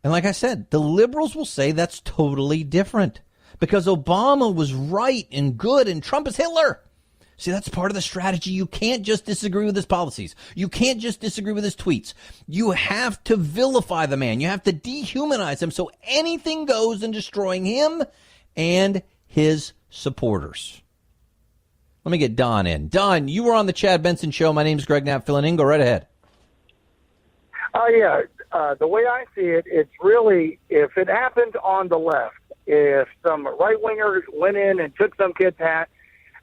And like I said, the liberals will say that's totally different because Obama was right and good and Trump is Hitler. See, that's part of the strategy. You can't just disagree with his policies. You can't just disagree with his tweets. You have to vilify the man. You have to dehumanize him so anything goes in destroying him and his supporters. Let me get Don in. Don, you were on the Chad Benson Show. My name's Greg Knapp filling in. Go right ahead. Yeah. The way I see it, it's really, if it happened on the left, if some right-wingers went in and took some kid's hat,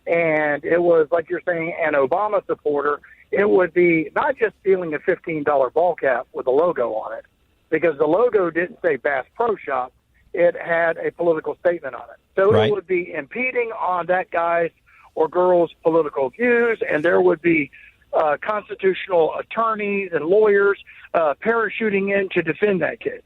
and it was, like you're saying, an Obama supporter, it would be not just stealing a $15 ball cap with a logo on it, because the logo didn't say Bass Pro Shop. It had a political statement on it. So Right. It would be impeding on that guy's or girl's political views, and there would be constitutional attorneys and lawyers parachuting in to defend that kid.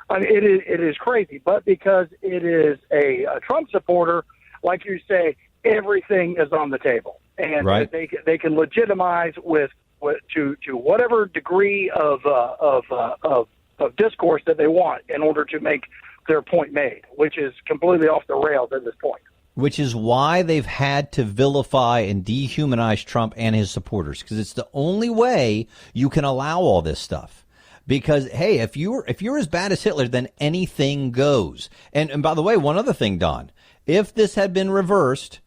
I mean, it is crazy, but because it is a Trump supporter, like you say, everything is on the table, and Right. they can legitimize to whatever degree of discourse that they want in order to make their point made, which is completely off the rails at this point. Which is why they've had to vilify and dehumanize Trump and his supporters, because it's the only way you can allow all this stuff. Because, hey, if you're as bad as Hitler, then anything goes. And by the way, one other thing, Don, if this had been reversed,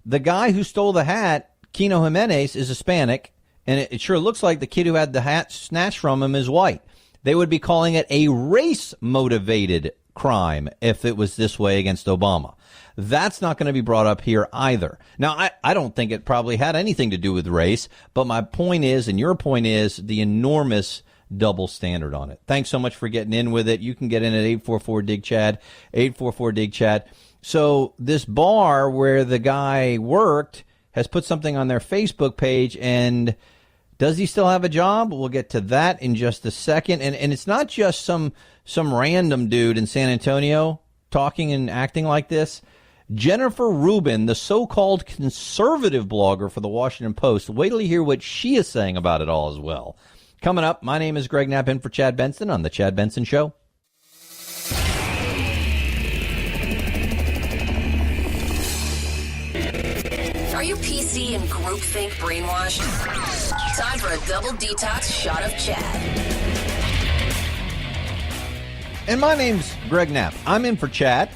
the guy who stole the hat, Kino Jimenez, is Hispanic, and it sure looks like the kid who had the hat snatched from him is white. They would be calling it a race-motivated crime if it was this way against Obama. That's not going to be brought up here either. Now, I don't think it probably had anything to do with race, but my point is, and your point is, the enormous double standard on it. Thanks so much for getting in with it. You can get in at 844-DIG-CHAD, 844-DIG-CHAD. So this bar where the guy worked has put something on their Facebook page, and does he still have a job? We'll get to that in just a second. And it's not just some random dude in San Antonio talking and acting like this. Jennifer Rubin, the so-called conservative blogger for the Washington Post, wait till you hear what she is saying about it all as well. Coming up, my name is Greg Knapp in for Chad Benson on The Chad Benson Show. Are you PC and groupthink brainwashed? Time for a double detox shot of Chad. And my name's Greg Knapp. I'm in for Chad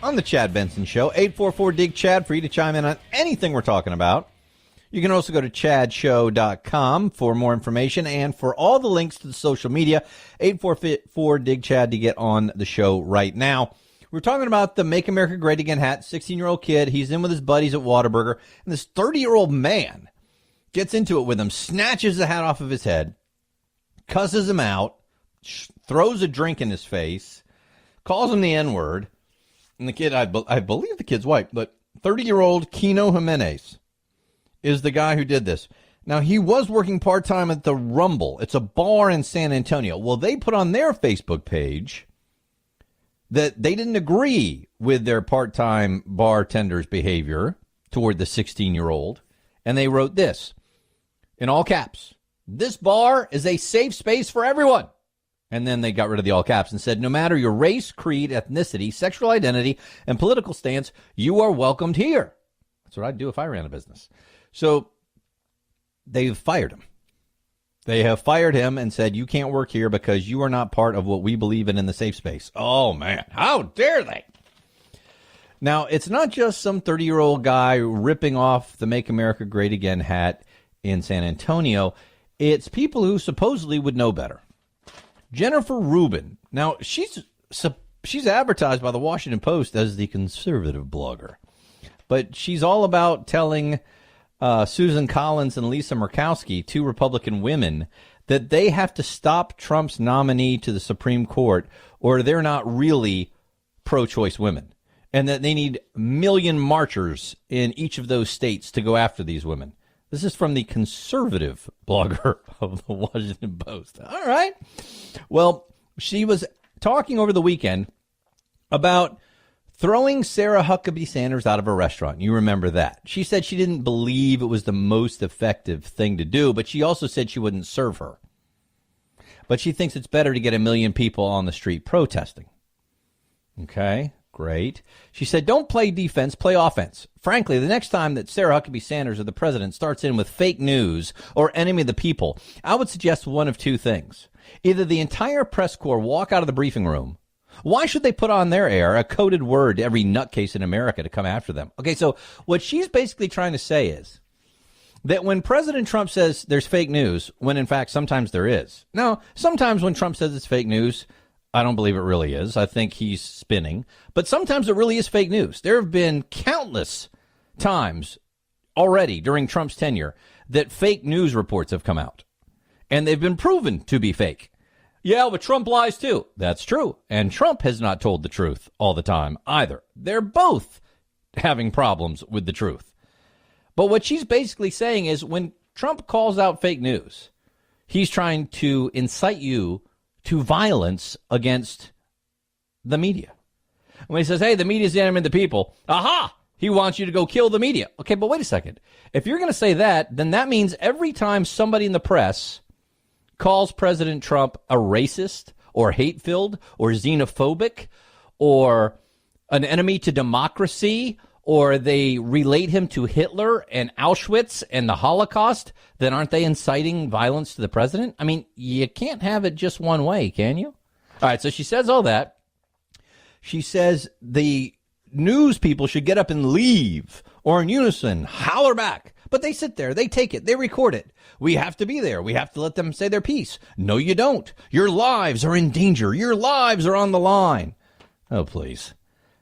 on The Chad Benson Show. 844-DIG-CHAD for you to chime in on anything we're talking about. You can also go to chadshow.com for more information and for all the links to the social media. 844-DIG-CHAD to get on the show right now. We're talking about the Make America Great Again hat, 16-year-old kid. He's in with his buddies at Whataburger, and this 30-year-old man gets into it with him, snatches the hat off of his head, cusses him out, throws a drink in his face, calls him the N-word, and the kid, I believe the kid's white, but 30-year-old Kino Jimenez is the guy who did this. Now, he was working part-time at the Rumble. It's a bar in San Antonio. Well, they put on their Facebook page that they didn't agree with their part-time bartender's behavior toward the 16-year-old, and they wrote this, in all caps, "This bar is a safe space for everyone." And then they got rid of the all caps and said, no matter your race, creed, ethnicity, sexual identity, and political stance, you are welcomed here. That's what I'd do if I ran a business. So they've fired him. They have fired him and said, you can't work here because you are not part of what we believe in the safe space. Oh, man, how dare they? Now, it's not just some 30-year-old guy ripping off the Make America Great Again hat in San Antonio. It's people who supposedly would know better. Jennifer Rubin. Now, she's advertised by the Washington Post as the conservative blogger. But she's all about telling Susan Collins and Lisa Murkowski, two Republican women, that they have to stop Trump's nominee to the Supreme Court or they're not really pro-choice women, and that they need million marchers in each of those states to go after these women. This is from the conservative blogger of the Washington Post. All right. Well, she was talking over the weekend about throwing Sarah Huckabee Sanders out of a restaurant. You remember that. She said she didn't believe it was the most effective thing to do, but she also said she wouldn't serve her. But she thinks it's better to get 1 million people on the street protesting. Okay, great. She said, don't play defense, play offense. Frankly, the next time that Sarah Huckabee Sanders or the president starts in with fake news or enemy of the people, I would suggest one of two things. Either the entire press corps walk out of the briefing room. Why should they put on their air a coded word to every nutcase in America to come after them? Okay, so what she's basically trying to say is that when President Trump says there's fake news, when in fact sometimes there is. Now, sometimes when Trump says it's fake news, I don't believe it really is. I think he's spinning. But sometimes it really is fake news. There have been countless times already during Trump's tenure that fake news reports have come out. And they've been proven to be fake. Yeah, but Trump lies too. That's true. And Trump has not told the truth all the time either. They're both having problems with the truth. But what she's basically saying is when Trump calls out fake news, he's trying to incite you to violence against the media. When he says, hey, the media's the enemy of the people, aha, he wants you to go kill the media. Okay, but wait a second. If you're going to say that, then that means every time somebody in the press calls President Trump a racist or hate-filled or xenophobic or an enemy to democracy, or they relate him to Hitler and Auschwitz and the Holocaust, then aren't they inciting violence to the president? I mean, you can't have it just one way, can you? All right, so she says all that. She says the news people should get up and leave, or in unison, holler back. But they sit there, they take it, they record it. We have to be there. We have to let them say their piece. No, you don't. Your lives are in danger. Your lives are on the line. Oh, please.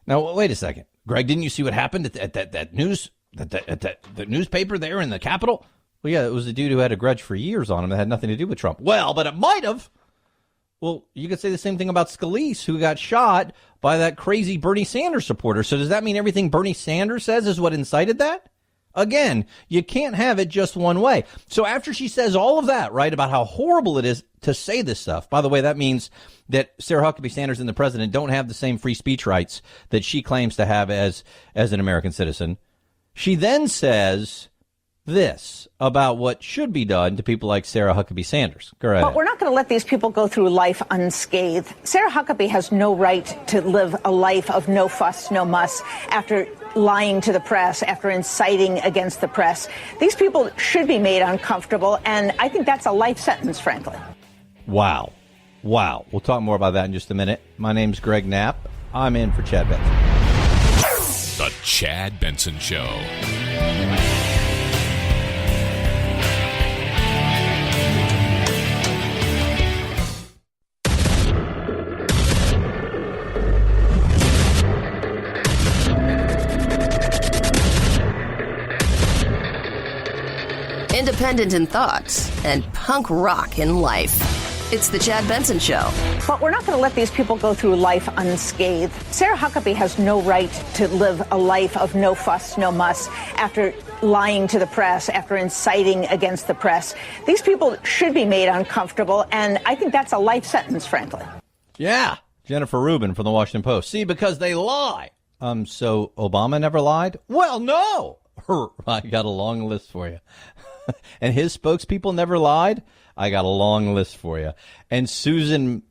Now, wait a second. Greg, didn't you see what happened at that newspaper there in the Capitol? Well, yeah, it was a dude who had a grudge for years on him that had nothing to do with Trump. Well, but it might have. Well, you could say the same thing about Scalise, who got shot by that crazy Bernie Sanders supporter. So does that mean everything Bernie Sanders says is what incited that? Again, you can't have it just one way. So after she says all of that, right, about how horrible it is to say this stuff, by the way, that means that Sarah Huckabee Sanders and the president don't have the same free speech rights that she claims to have as an American citizen. She then says this about what should be done to people like Sarah Huckabee Sanders. Go ahead. But we're not going to let these people go through life unscathed. Sarah Huckabee has no right to live a life of no fuss, no muss after lying to the press, after inciting against the press. These people should be made uncomfortable, and I think that's a life sentence, frankly. Wow. We'll talk more about that in just a minute. My name's Greg Knapp. I'm in for Chad Benson. The Chad Benson Show. independent in thought and punk rock in life. It's the Chad Benson Show. But we're not going to let these people go through life unscathed. Sarah Huckabee has no right to live a life of no fuss, no muss after lying to the press, after inciting against the press. These people should be made uncomfortable, and I think that's a life sentence, frankly. Yeah. Jennifer Rubin from the Washington Post. See, because they lie. So Obama never lied? Well, no. I got a long list for you. And his spokespeople never lied? I got a long list for you. And Susan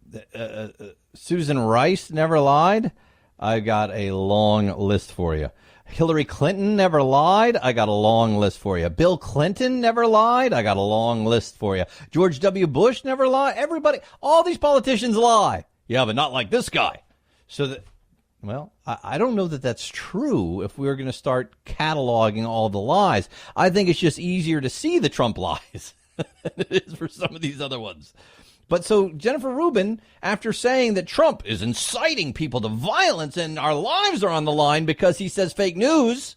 Rice never lied? I got a long list for you. Hillary Clinton never lied? I got a long list for you. Bill Clinton never lied? I got a long list for you. George W. Bush never lied? Everybody, all these politicians lie. Yeah, but not like this guy. So that, well, I don't know that that's true if we were going to start cataloging all the lies. I think it's just easier to see the Trump lies than it is for some of these other ones. But so Jennifer Rubin, after saying that Trump is inciting people to violence and our lives are on the line because he says fake news,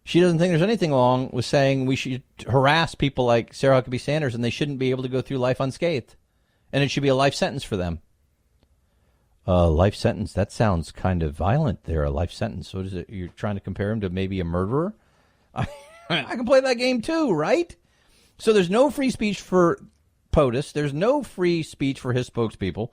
she doesn't think there's anything wrong with saying we should harass people like Sarah Huckabee Sanders and they shouldn't be able to go through life unscathed. And it should be a life sentence for them. Life sentence, that sounds kind of violent there, a life sentence. What is it? You're trying to compare him to maybe a murderer? I can play that game too, right? So there's no free speech for POTUS. There's no free speech for his spokespeople.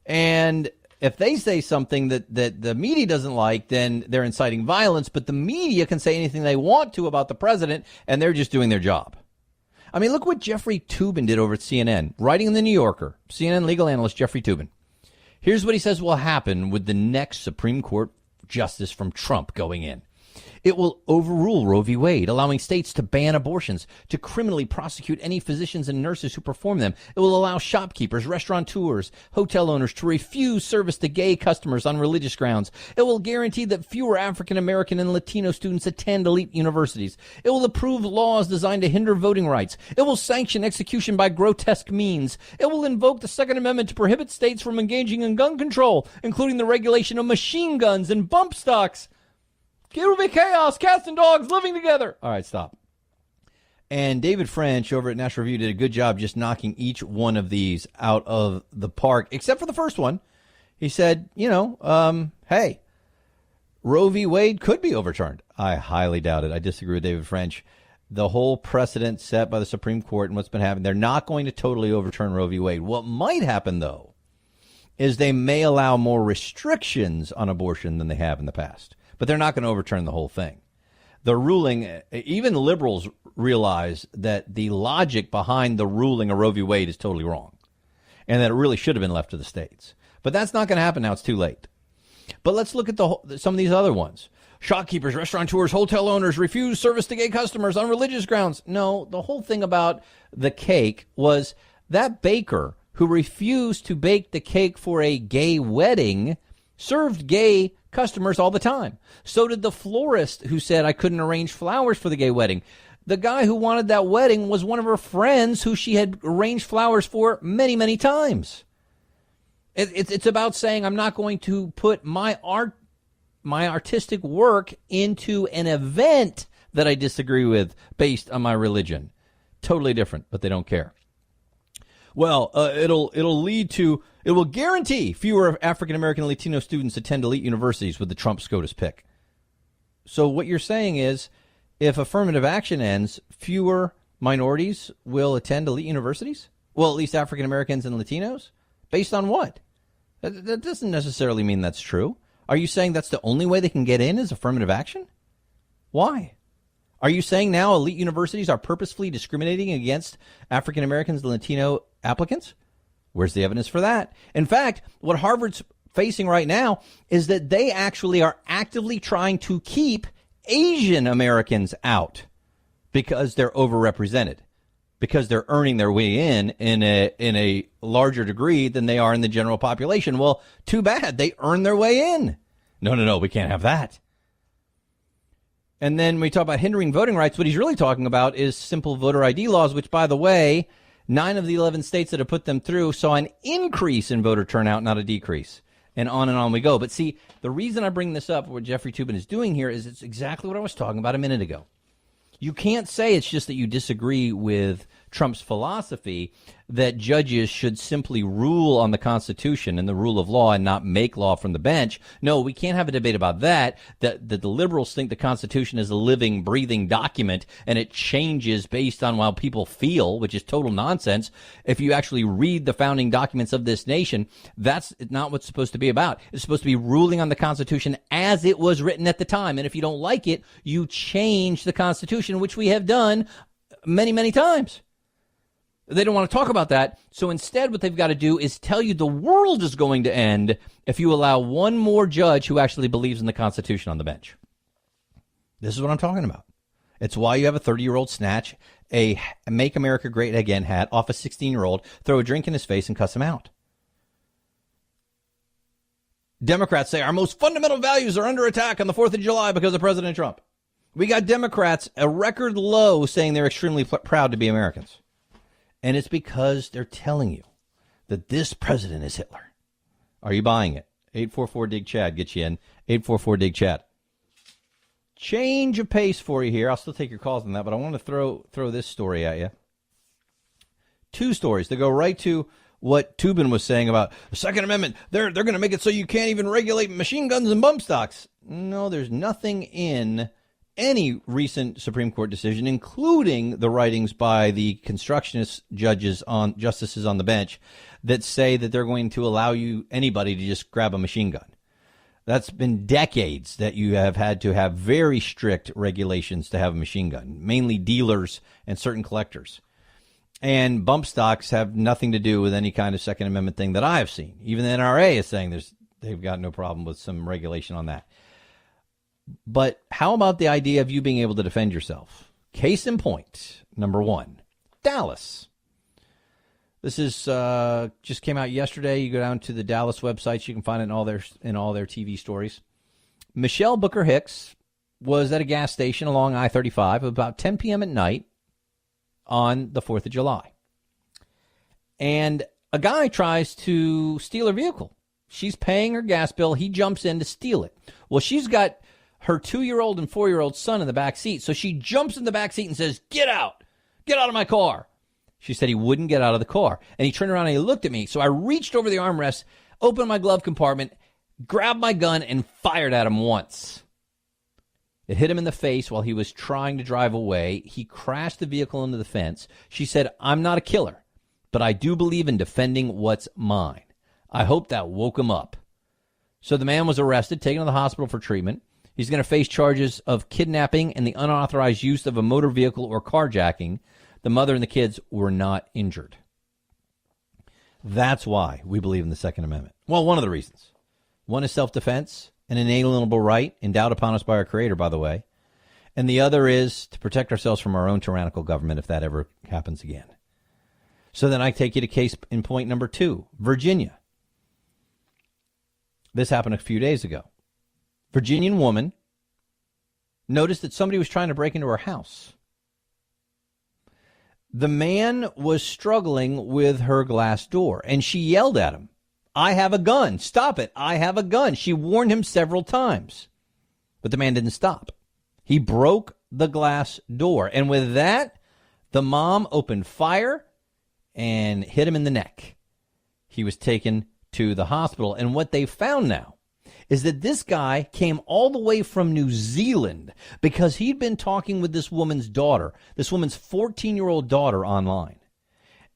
And if they say something that the media doesn't like, then they're inciting violence. But the media can say anything they want to about the president, and they're just doing their job. I mean, look what Jeffrey Toobin did over at CNN, writing in The New Yorker. CNN legal analyst Jeffrey Toobin. Here's what he says will happen with the next Supreme Court justice from Trump going in. It will overrule Roe v. Wade, allowing states to ban abortions, to criminally prosecute any physicians and nurses who perform them. It will allow shopkeepers, restaurateurs, hotel owners to refuse service to gay customers on religious grounds. It will guarantee that fewer African American and Latino students attend elite universities. It will approve laws designed to hinder voting rights. It will sanction execution by grotesque means. It will invoke the Second Amendment to prohibit states from engaging in gun control, including the regulation of machine guns and bump stocks. It will be chaos, cats and dogs living together. All right, stop. And David French over at National Review did a good job just knocking each one of these out of the park, except for the first one. He said, hey, Roe v. Wade could be overturned. I highly doubt it. I disagree with David French. The whole precedent set by the Supreme Court and what's been happening, they're not going to totally overturn Roe v. Wade. What might happen, though, is they may allow more restrictions on abortion than they have in the past. But they're not going to overturn the whole thing. The ruling, even liberals realize that the logic behind the ruling of Roe v. Wade is totally wrong and that it really should have been left to the states. But that's not going to happen now. It's too late. But let's look at some of these other ones. Shopkeepers, restaurateurs, hotel owners refuse service to gay customers on religious grounds. No, the whole thing about the cake was that baker who refused to bake the cake for a gay wedding served gay customers all the time. So did the florist who said I couldn't arrange flowers for the gay wedding. The guy who wanted that wedding was one of her friends who she had arranged flowers for many, many times. It's about saying I'm not going to put my artistic work into an event that I disagree with based on my religion. Totally different, but they don't care. Well, it will guarantee fewer African American and Latino students attend elite universities with the Trump SCOTUS pick. So what you're saying is, if affirmative action ends, fewer minorities will attend elite universities? Well, at least African Americans and Latinos? Based on what? That doesn't necessarily mean that's true. Are you saying that's the only way they can get in is affirmative action? Why? Are you saying now elite universities are purposefully discriminating against African Americans and Latino applicants? Where's the evidence for that? In fact, what Harvard's facing right now is that they actually are actively trying to keep Asian Americans out because they're overrepresented, because they're earning their way in a larger degree than they are in the general population. Well, too bad. They earn their way in. No, we can't have that. And then when we talk about hindering voting rights, what he's really talking about is simple voter ID laws, which, by the way, 9 of the 11 states that have put them through saw an increase in voter turnout, not a decrease. And on we go. But see, the reason I bring this up, what Jeffrey Toobin is doing here, is it's exactly what I was talking about a minute ago. You can't say it's just that you disagree with Trump's philosophy that judges should simply rule on the Constitution and the rule of law and not make law from the bench. No, we can't have a debate about that. That the liberals think the Constitution is a living, breathing document and it changes based on how people feel, which is total nonsense. If you actually read the founding documents of this nation, that's not what it's supposed to be about. It's supposed to be ruling on the Constitution as it was written at the time. And if you don't like it, you change the Constitution, which we have done many, many times. They don't want to talk about that. So instead, what they've got to do is tell you the world is going to end if you allow one more judge who actually believes in the Constitution on the bench. This is what I'm talking about. It's why you have a 30-year-old snatch a Make America Great Again hat off a 16-year-old, throw a drink in his face, and cuss him out. Democrats say our most fundamental values are under attack on the 4th of July because of President Trump. We got Democrats a record low saying they're extremely proud to be Americans. And it's because they're telling you that this president is Hitler. Are you buying it? 844-DIG-CHAD gets you in. 844-DIG-CHAD. Change of pace for you here. I'll still take your calls on that, but I want to throw this story at you. Two stories that go right to what Toobin was saying about the Second Amendment. They're going to make it so you can't even regulate machine guns and bump stocks. No, there's nothing in any recent Supreme Court decision, including the writings by the constructionist justices on the bench, that say that they're going to allow anybody to just grab a machine gun. That's been decades that you have had to have very strict regulations to have a machine gun, mainly dealers and certain collectors. And bump stocks have nothing to do with any kind of Second Amendment thing that I have seen. Even the NRA is saying they've got no problem with some regulation on that. But how about the idea of you being able to defend yourself? Case in point, number one, Dallas. This is just came out yesterday. You go down to the Dallas websites. You can find it in all their TV stories. Michelle Booker Hicks was at a gas station along I-35 about 10 p.m. at night on the 4th of July. And a guy tries to steal her vehicle. She's paying her gas bill. He jumps in to steal it. Well, she's got her 2-year-old and 4-year-old son in the back seat. So she jumps in the back seat and says, "Get out of my car." She said he wouldn't get out of the car. And he turned around and he looked at me. So I reached over the armrest, opened my glove compartment, grabbed my gun, and fired at him once. It hit him in the face while he was trying to drive away. He crashed the vehicle into the fence. She said, "I'm not a killer, but I do believe in defending what's mine." I hope that woke him up. So the man was arrested, taken to the hospital for treatment. He's going to face charges of kidnapping and the unauthorized use of a motor vehicle or carjacking. The mother and the kids were not injured. That's why we believe in the Second Amendment. Well, one of the reasons. One is self-defense, an inalienable right endowed upon us by our Creator, by the way. And the other is to protect ourselves from our own tyrannical government if that ever happens again. So then I take you to case in point number 2, Virginia. This happened a few days ago. Virginian woman noticed that somebody was trying to break into her house. The man was struggling with her glass door, and she yelled at him, "I have a gun. Stop it. I have a gun." She warned him several times, but the man didn't stop. He broke the glass door, and with that, the mom opened fire and hit him in the neck. He was taken to the hospital, and what they found now is that this guy came all the way from New Zealand because he'd been talking with this woman's daughter, this woman's 14-year-old daughter, online.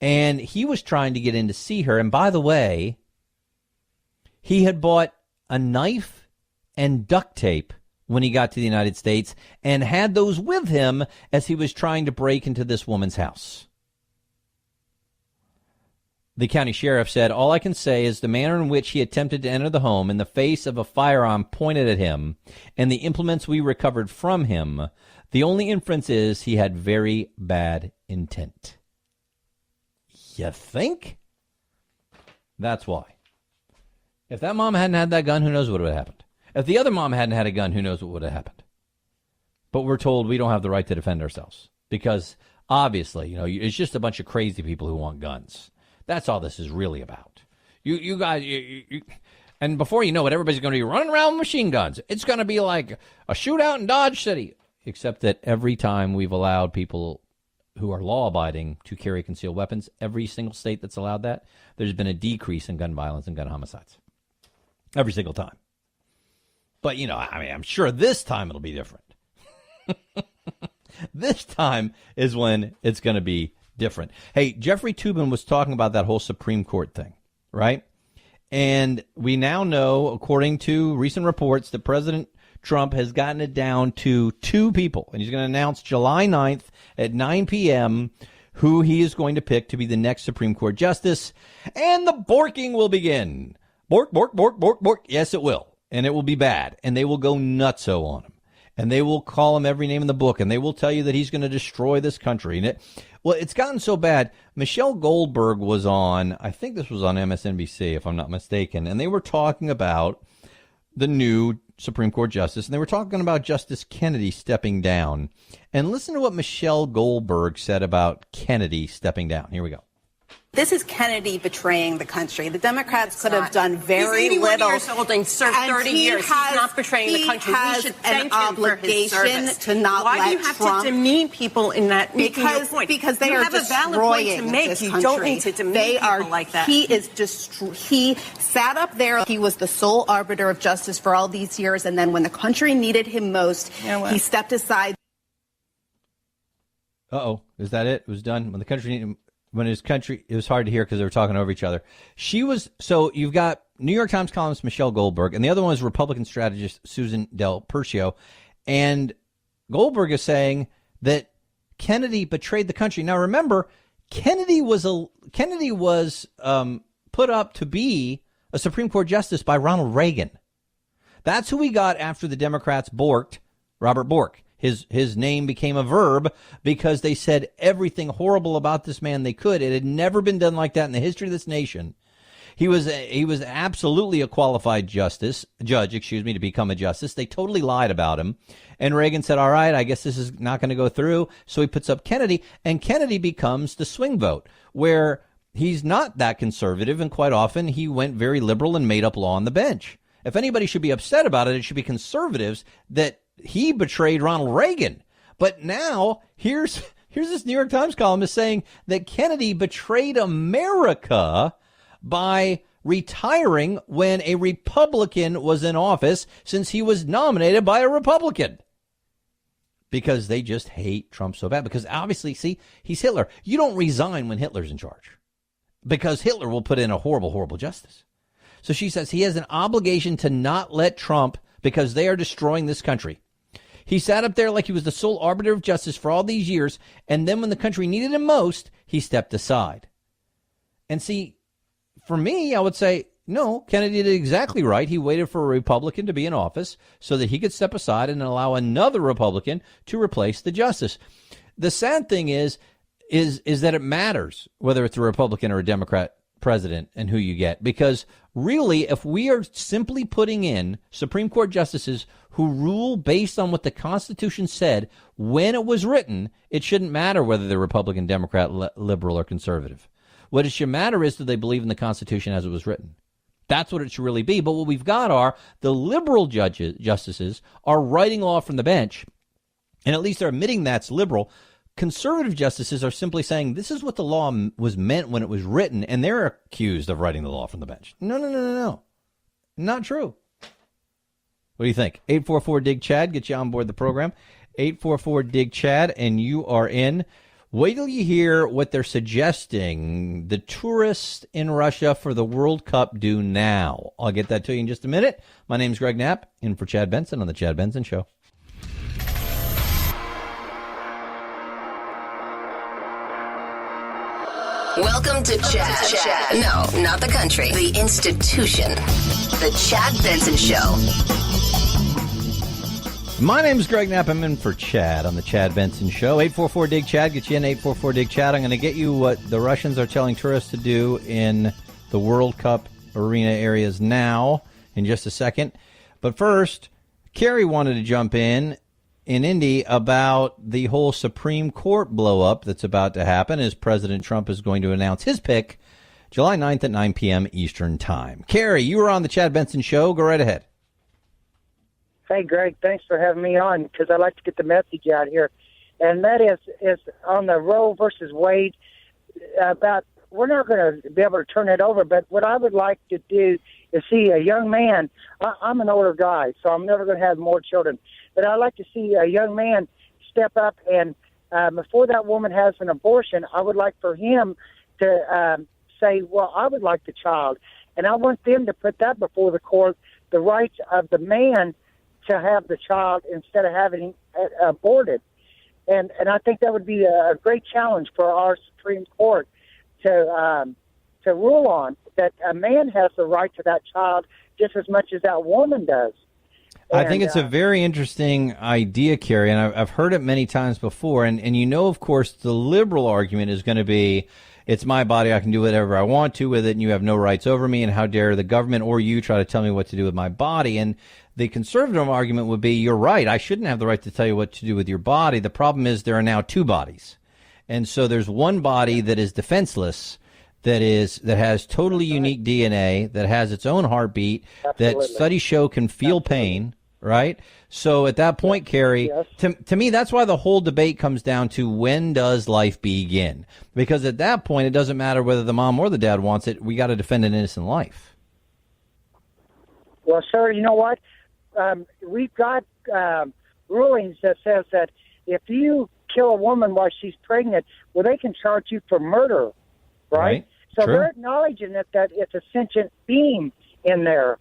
And he was trying to get in to see her. And by the way, he had bought a knife and duct tape when he got to the United States and had those with him as he was trying to break into this woman's house. The county sheriff said, "All I can say is the manner in which he attempted to enter the home in the face of a firearm pointed at him and the implements we recovered from him, the only inference is he had very bad intent." You think? That's why. If that mom hadn't had that gun, who knows what would have happened? If the other mom hadn't had a gun, who knows what would have happened? But we're told we don't have the right to defend ourselves because obviously, it's just a bunch of crazy people who want guns. That's all this is really about. You guys, and before you know it, everybody's going to be running around with machine guns. It's going to be like a shootout in Dodge City. except that every time we've allowed people who are law-abiding to carry concealed weapons, every single state that's allowed that, there's been a decrease in gun violence and gun homicides. Every single time. But, I'm sure this time it'll be different. This time is when it's going to be different. Hey, Jeffrey Toobin was talking about that whole Supreme Court thing, right? And we now know, according to recent reports, that President Trump has gotten it down to 2 people. And he's going to announce July 9th at 9 p.m. who he is going to pick to be the next Supreme Court justice. And the borking will begin. Bork, bork, bork, bork, bork. Yes, it will. And it will be bad. And they will go nutso on him. And they will call him every name in the book. And they will tell you that he's going to destroy this country. And it's gotten so bad. Michelle Goldberg was on, I think this was on MSNBC, if I'm not mistaken. And they were talking about the new Supreme Court justice. And they were talking about Justice Kennedy stepping down. And listen to what Michelle Goldberg said about Kennedy stepping down. Here we go. This is Kennedy betraying the country. The Democrats could have done very He's 81 little. Years old and served 30 years. He's not betraying the country. We should thank him for his service. To not Why let do you have Trump, to demean people in that making your point? Because they you are have a valid point to destroying make. this You country. don't need to demean people like that. He sat up there. He was the sole arbiter of justice for all these years, and then when the country needed him most, he stepped aside. Uh-oh. Is that it? It was done? When the country needed him. When his country, it was hard to hear because they were talking over each other. So you've got New York Times columnist Michelle Goldberg, and the other one is Republican strategist Susan Del Percio. And Goldberg is saying that Kennedy betrayed the country. Now, remember, Kennedy was put up to be a Supreme Court justice by Ronald Reagan. That's who we got after the Democrats borked Robert Bork. His name became a verb because they said everything horrible about this man they could. It had never been done like that in the history of this nation. He was absolutely a qualified judge, to become a justice. They totally lied about him. And Reagan said, all right, I guess this is not going to go through. So he puts up Kennedy, and Kennedy becomes the swing vote, where he's not that conservative, and quite often he went very liberal and made up law on the bench. If anybody should be upset about it, it should be conservatives that he betrayed Ronald Reagan. But now here's this New York Times columnist saying that Kennedy betrayed America by retiring when a Republican was in office, since he was nominated by a Republican. Because they just hate Trump so bad. Because obviously, see, he's Hitler. You don't resign when Hitler's in charge, because Hitler will put in a horrible, horrible justice. So she says he has an obligation to not let Trump, because they are destroying this country. He sat up there like he was the sole arbiter of justice for all these years, and then when the country needed him most, he stepped aside. And see, for me, I would say, no, Kennedy did exactly right. He waited for a Republican to be in office so that he could step aside and allow another Republican to replace the justice. The sad thing is that it matters whether it's a Republican or a Democrat president and who you get, because really, if we are simply putting in Supreme Court justices who rule based on what the Constitution said when it was written, it shouldn't matter whether they're Republican, Democrat, liberal, or conservative. What it should matter is, do they believe in the Constitution as it was written? That's what it should really be. But what we've got are the liberal justices are writing law from the bench, and at least they're admitting that's liberal. Conservative justices are simply saying this is what the law was meant when it was written, and they're accused of writing the law from the bench. No. Not true. What do you think? 844-DIG-CHAD, get you on board the program. 844-DIG-CHAD, and you are in. Wait till you hear what they're suggesting the tourists in Russia for the World Cup do now. I'll get that to you in just a minute. My name's Greg Knapp, in for Chad Benson on The Chad Benson Show. Welcome to Chad. No, not the country. The institution. The Chad Benson Show. My name's Greg Knapp. I'm in for Chad on the Chad Benson Show. 844-DIG-CHAD. Get you in, 844-DIG-CHAD. I'm going to get you what the Russians are telling tourists to do in the World Cup arena areas now in just a second. But first, Carrie wanted to jump in Indy about the whole Supreme Court blow-up that's about to happen as President Trump is going to announce his pick July 9th at 9 p.m. Eastern Time. Carrie, you were on the Chad Benson Show. Go right ahead. Hey, Greg, thanks for having me on because I like to get the message out here. And that is on the Roe versus Wade about we're not going to be able to turn it over, but what I would like to do is see a young man. I'm an older guy, so I'm never going to have more children. But I'd like to see a young man step up and before that woman has an abortion, I would like for him to say, well, I would like the child. And I want them to put that before the court, the rights of the man to have the child instead of having it aborted. And I think that would be a great challenge for our Supreme Court to rule on, that a man has the right to that child just as much as that woman does. I think it's a very interesting idea, Kerry, and I've heard it many times before. And you know, of course, the liberal argument is going to be, it's my body, I can do whatever I want to with it, and you have no rights over me, and how dare the government or you try to tell me what to do with my body. And the conservative argument would be, you're right, I shouldn't have the right to tell you what to do with your body. The problem is there are now two bodies. And so there's one body that is defenseless, that has totally unique DNA, that has its own heartbeat, that studies show can feel pain, right? So at that point, Kerry, to me, that's why the whole debate comes down to, when does life begin? Because at that point, it doesn't matter whether the mom or the dad wants it. We got to defend an innocent life. Well, sir, you know what? We've got rulings that says that if you kill a woman while she's pregnant, well, they can charge you for murder, right? So True. they're acknowledging that it's a sentient being in there.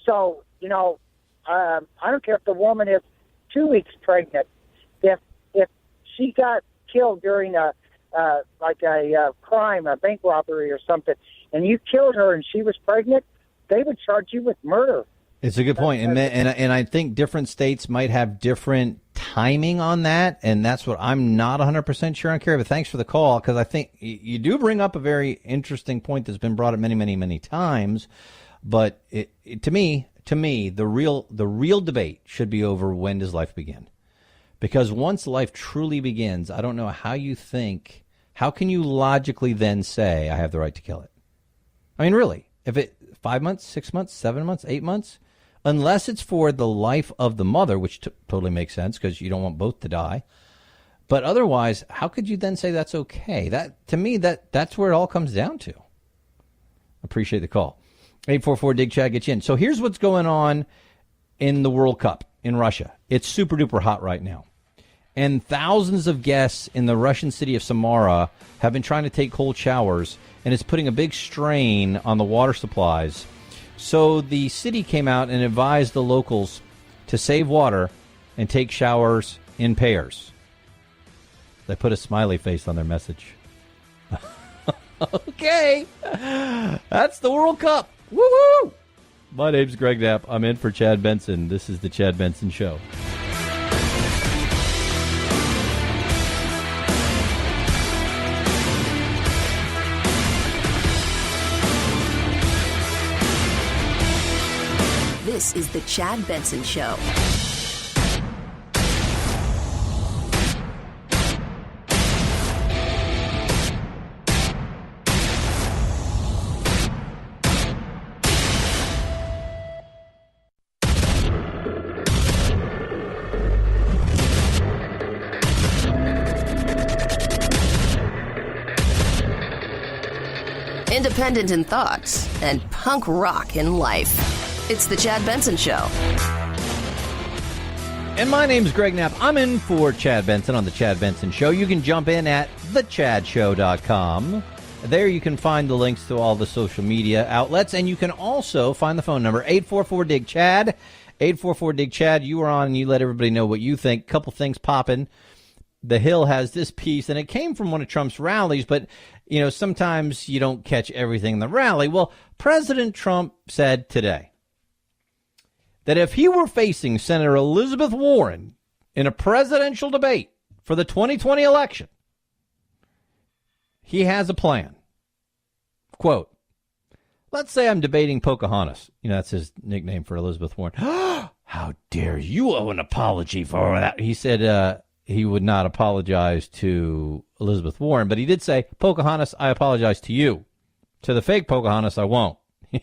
So, you know, I don't care if the woman is 2 weeks pregnant. If she got killed during a crime, a bank robbery or something, and you killed her and she was pregnant, they would charge you with murder. It's a good point. And I think different states might have different timing on that, and that's what I'm not 100% sure on, Kerry. But thanks for the call, because I think you do bring up a very interesting point that's been brought up many, many, many times. But to me, the real debate should be over, when does life begin? Because once life truly begins, I don't know how can you logically then say, I have the right to kill it? I mean, really, if it 5 months, 6 months, 7 months, 8 months, unless it's for the life of the mother, which totally makes sense because you don't want both to die. But otherwise, how could you then say that's okay? That, to me, that's where it all comes down to. Appreciate the call. 844-DIG-CHAD, get you in. So here's what's going on in the World Cup in Russia. It's super duper hot right now. And thousands of guests in the Russian city of Samara have been trying to take cold showers, and it's putting a big strain on the water supplies. So the city came out and advised the locals to save water and take showers in pairs. They put a smiley face on their message. Okay. That's the World Cup. Woo-hoo! My name's Greg Knapp. I'm in for Chad Benson. This is the Chad Benson Show. This is the Chad Benson Show. Independent in thoughts and punk rock in life. It's the Chad Benson Show. And my name's Greg Knapp. I'm in for Chad Benson on the Chad Benson Show. You can jump in at thechadshow.com. There you can find the links to all the social media outlets, and you can also find the phone number, 844-DIG-CHAD. 844-DIG-CHAD. You are on and you let everybody know what you think. Couple things popping. The Hill has this piece, and it came from one of Trump's rallies, but, you know, sometimes you don't catch everything in the rally. Well, President Trump said today that if he were facing Senator Elizabeth Warren in a presidential debate for the 2020 election, he has a plan. Quote, let's say I'm debating Pocahontas. You know, that's his nickname for Elizabeth Warren. How dare you owe an apology for that? He said he would not apologize to Elizabeth Warren, but he did say, Pocahontas, I apologize to you. To the fake Pocahontas, I won't. He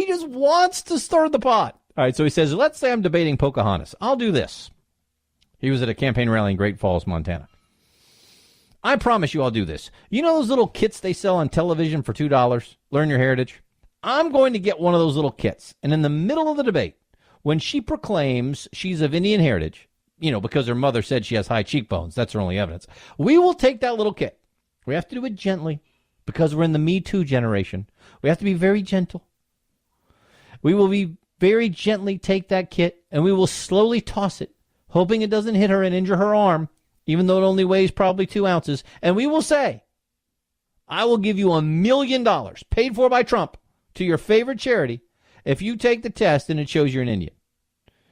just wants to stir the pot. All right, so he says, let's say I'm debating Pocahontas. I'll do this. He was at a campaign rally in Great Falls, Montana. I promise you I'll do this. You know those little kits they sell on television for $2? Learn Your Heritage? I'm going to get one of those little kits. And in the middle of the debate, when she proclaims she's of Indian heritage, because her mother said she has high cheekbones, that's her only evidence, we will take that little kit. We have to do it gently because we're in the Me Too generation. We have to be very gentle. We will be very gently take that kit and we will slowly toss it, hoping it doesn't hit her and injure her arm, even though it only weighs probably 2 ounces. And we will say, I will give you $1 million paid for by Trump to your favorite charity if you take the test and it shows you're an Indian.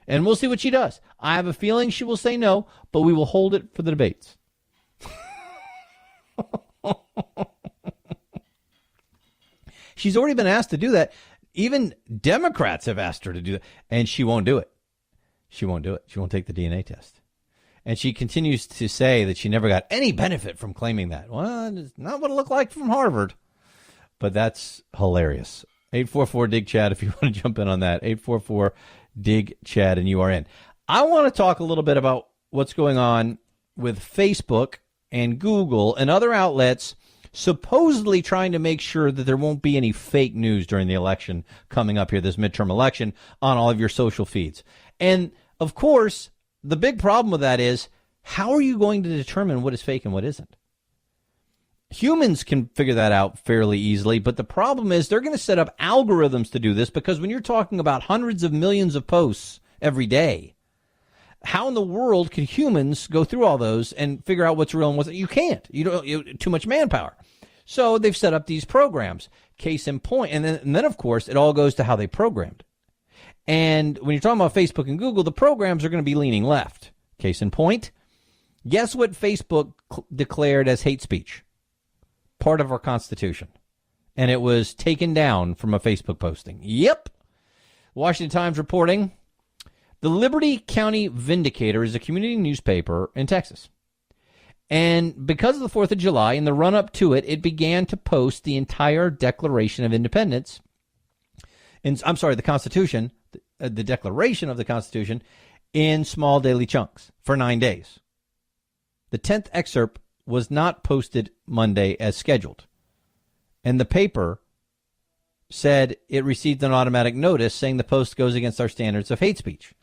And we'll see what she does. I have a feeling she will say no, but we will hold it for the debates. She's already been asked to do that. Even Democrats have asked her to do that, and she won't do it. She won't do it. She won't take the DNA test. And she continues to say that she never got any benefit from claiming that. Well, it's not what it looked like from Harvard. But that's hilarious. 844-DIG-CHAD if you want to jump in on that. 844-DIG-CHAD and you are in. I want to talk a little bit about what's going on with Facebook and Google and other outlets supposedly trying to make sure that there won't be any fake news during the election coming up here, this midterm election, on all of your social feeds. And, of course, the big problem with that is, how are you going to determine what is fake and what isn't? Humans can figure that out fairly easily, but the problem is they're going to set up algorithms to do this, because when you're talking about hundreds of millions of posts every day, how in the world can humans go through all those and figure out what's real and what's... You can't. Too much manpower. So they've set up these programs. Case in point. And then, of course, it all goes to how they programmed. And when you're talking about Facebook and Google, the programs are going to be leaning left. Case in point, guess what Facebook declared as hate speech? Part of our Constitution. And it was taken down from a Facebook posting. Yep. Washington Times reporting, the Liberty County Vindicator is a community newspaper in Texas. And because of the 4th of July, in the run-up to it, it began to post the entire Declaration of Independence. The Constitution, the Declaration of the Constitution, in small daily chunks for 9 days. The 10th excerpt was not posted Monday as scheduled. And the paper said it received an automatic notice saying the post goes against our standards of hate speech.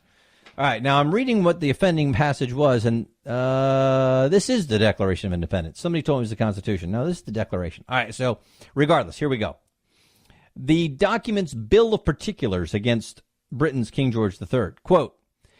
All right, now I'm reading what the offending passage was, and this is the Declaration of Independence. Somebody told me it was the Constitution. No, this is the Declaration. All right, so regardless, here we go. The document's Bill of Particulars against Britain's King George III. Quote,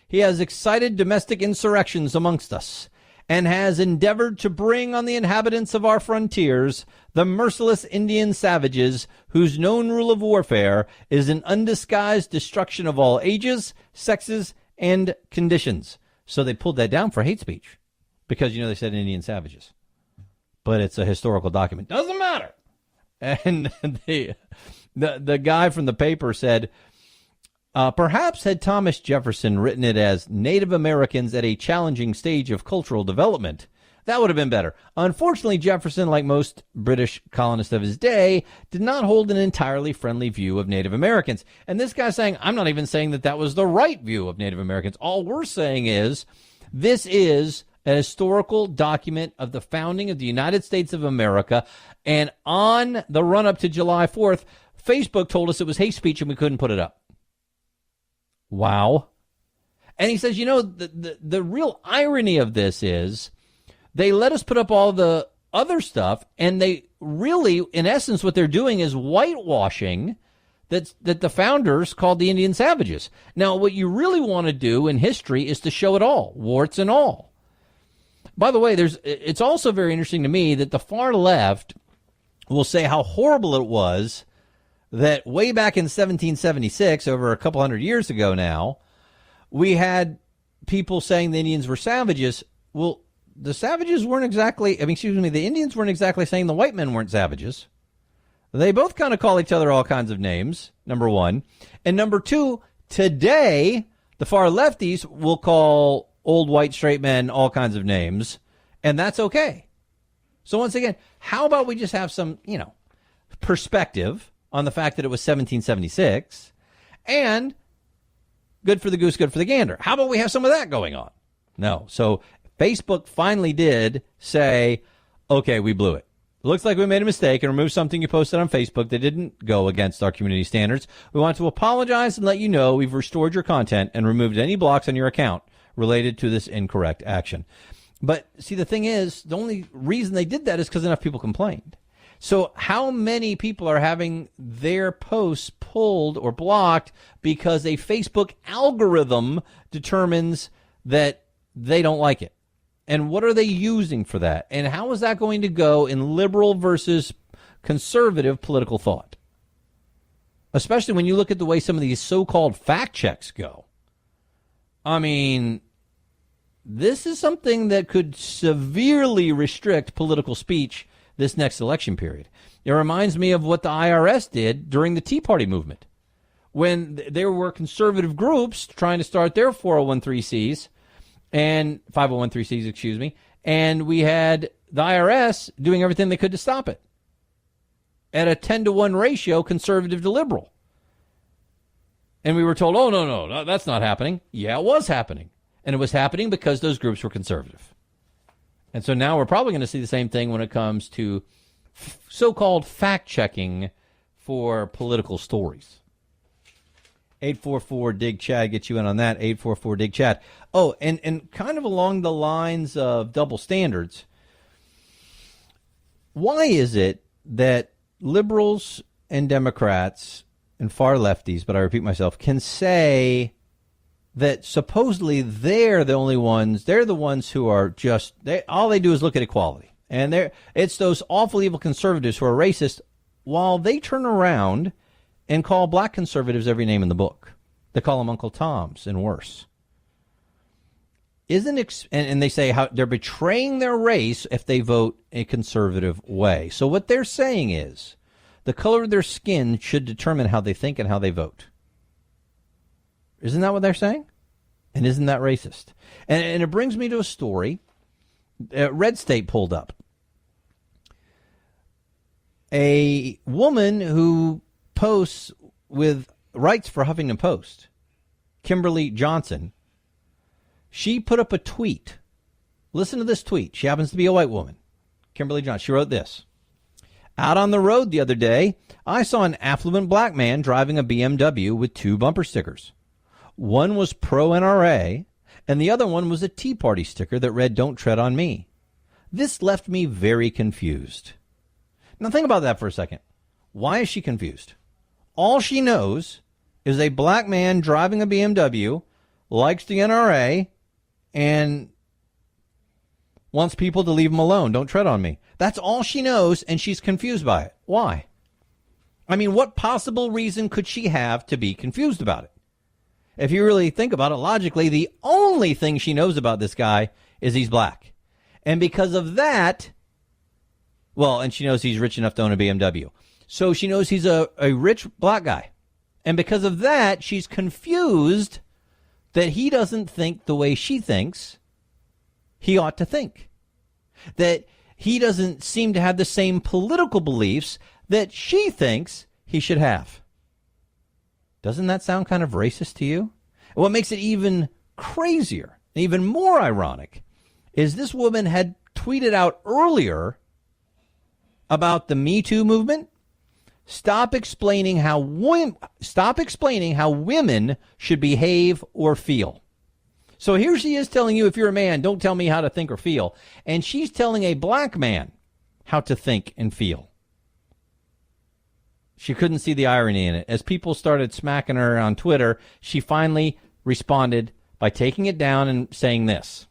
he has excited domestic insurrections amongst us and has endeavored to bring on the inhabitants of our frontiers the merciless Indian savages whose known rule of warfare is an undisguised destruction of all ages, sexes, and conditions. So they pulled that down for hate speech because, they said Indian savages. But it's a historical document. Doesn't matter. And the guy from the paper said, perhaps had Thomas Jefferson written it as Native Americans at a challenging stage of cultural development, that would have been better. Unfortunately, Jefferson, like most British colonists of his day, did not hold an entirely friendly view of Native Americans. And this guy's saying, I'm not even saying that was the right view of Native Americans. All we're saying is this is a historical document of the founding of the United States of America. And on the run-up to July 4th, Facebook told us it was hate speech and we couldn't put it up. Wow. And he says, the real irony of this is they let us put up all the other stuff, and they really, in essence, what they're doing is whitewashing that the founders called the Indian savages. Now, what you really want to do in history is to show it all, warts and all. By the way, it's also very interesting to me that the far left will say how horrible it was that way back in 1776, over a couple hundred years ago now, we had people saying the Indians were savages. Well, the savages weren't exactly, the Indians weren't exactly saying the white men weren't savages. They both kind of call each other all kinds of names, number one. And number two, today, the far lefties will call old white straight men all kinds of names, and that's okay. So once again, how about we just have some, perspective on the fact that it was 1776, and good for the goose, good for the gander. How about we have some of that going on? No. So Facebook finally did say, okay, we blew it. Looks like we made a mistake and removed something you posted on Facebook that didn't go against our community standards. We want to apologize and let you know we've restored your content and removed any blocks on your account related to this incorrect action. But see, the thing is, the only reason they did that is because enough people complained. So how many people are having their posts pulled or blocked because a Facebook algorithm determines that they don't like it? And what are they using for that? And how is that going to go in liberal versus conservative political thought? Especially when you look at the way some of these so-called fact checks go. I mean, this is something that could severely restrict political speech this next election period. It reminds me of what the IRS did during the Tea Party movement, when there were conservative groups trying to start their 401(c)(3)s and 501(c)(3)s, excuse me, and we had the IRS doing everything they could to stop it at a 10-to-1 ratio, conservative to liberal. And we were told, oh, no, that's not happening. Yeah, it was happening. And it was happening because those groups were conservative. And so now we're probably going to see the same thing when it comes to so-called fact-checking for political stories. 844-DIG-CHAD, get you in on that, 844-DIG-CHAD. Oh, and kind of along the lines of double standards, why is it that liberals and Democrats and far lefties, but I repeat myself, can say that supposedly they're the ones who are just, all they do is look at equality. And it's those awful evil conservatives who are racist, while they turn around and call black conservatives every name in the book. They call them Uncle Toms and worse. And they say how they're betraying their race if they vote a conservative way. So what they're saying is the color of their skin should determine how they think and how they vote. Isn't that what they're saying? And isn't that racist? And it brings me to a story. Red State pulled up. A woman who posts with writes for Huffington Post, Kimberly Johnson, she put up a tweet. Listen to this tweet. She happens to be a white woman. Kimberly Johnson. She wrote this. Out on the road the other day, I saw an affluent black man driving a BMW with 2 bumper stickers. One was pro-NRA, and the other one was a Tea Party sticker that read, "Don't tread on me." This left me very confused. Now think about that for a second. Why is she confused? All she knows is a black man driving a BMW, likes the NRA, and wants people to leave him alone. Don't tread on me. That's all she knows, and she's confused by it. Why? I mean, what possible reason could she have to be confused about it? If you really think about it logically, the only thing she knows about this guy is he's black. And because of that, well, and she knows he's rich enough to own a BMW. So she knows he's a rich black guy. And because of that, she's confused that he doesn't think the way she thinks he ought to think. That he doesn't seem to have the same political beliefs that she thinks he should have. Doesn't that sound kind of racist to you? And what makes it even crazier, even more ironic, is this woman had tweeted out earlier about the Me Too movement. Stop explaining how women should behave or feel. So here she is telling you, if you're a man, don't tell me how to think or feel. And she's telling a black man how to think and feel. She couldn't see the irony in it. As people started smacking her on Twitter, she finally responded by taking it down and saying this.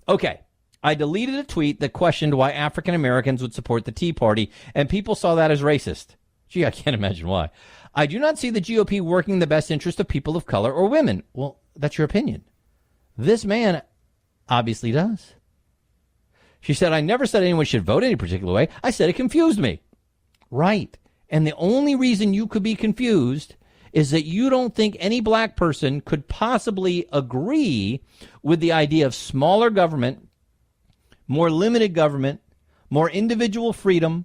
Okay, I deleted a tweet that questioned why African Americans would support the Tea Party, and people saw that as racist. Gee, I can't imagine why. I do not see the GOP working in the best interest of people of color or women. Well, that's your opinion. This man obviously does. She said, I never said anyone should vote any particular way. I said it confused me. Right. And the only reason you could be confused is that you don't think any black person could possibly agree with the idea of smaller government, more limited government, more individual freedom,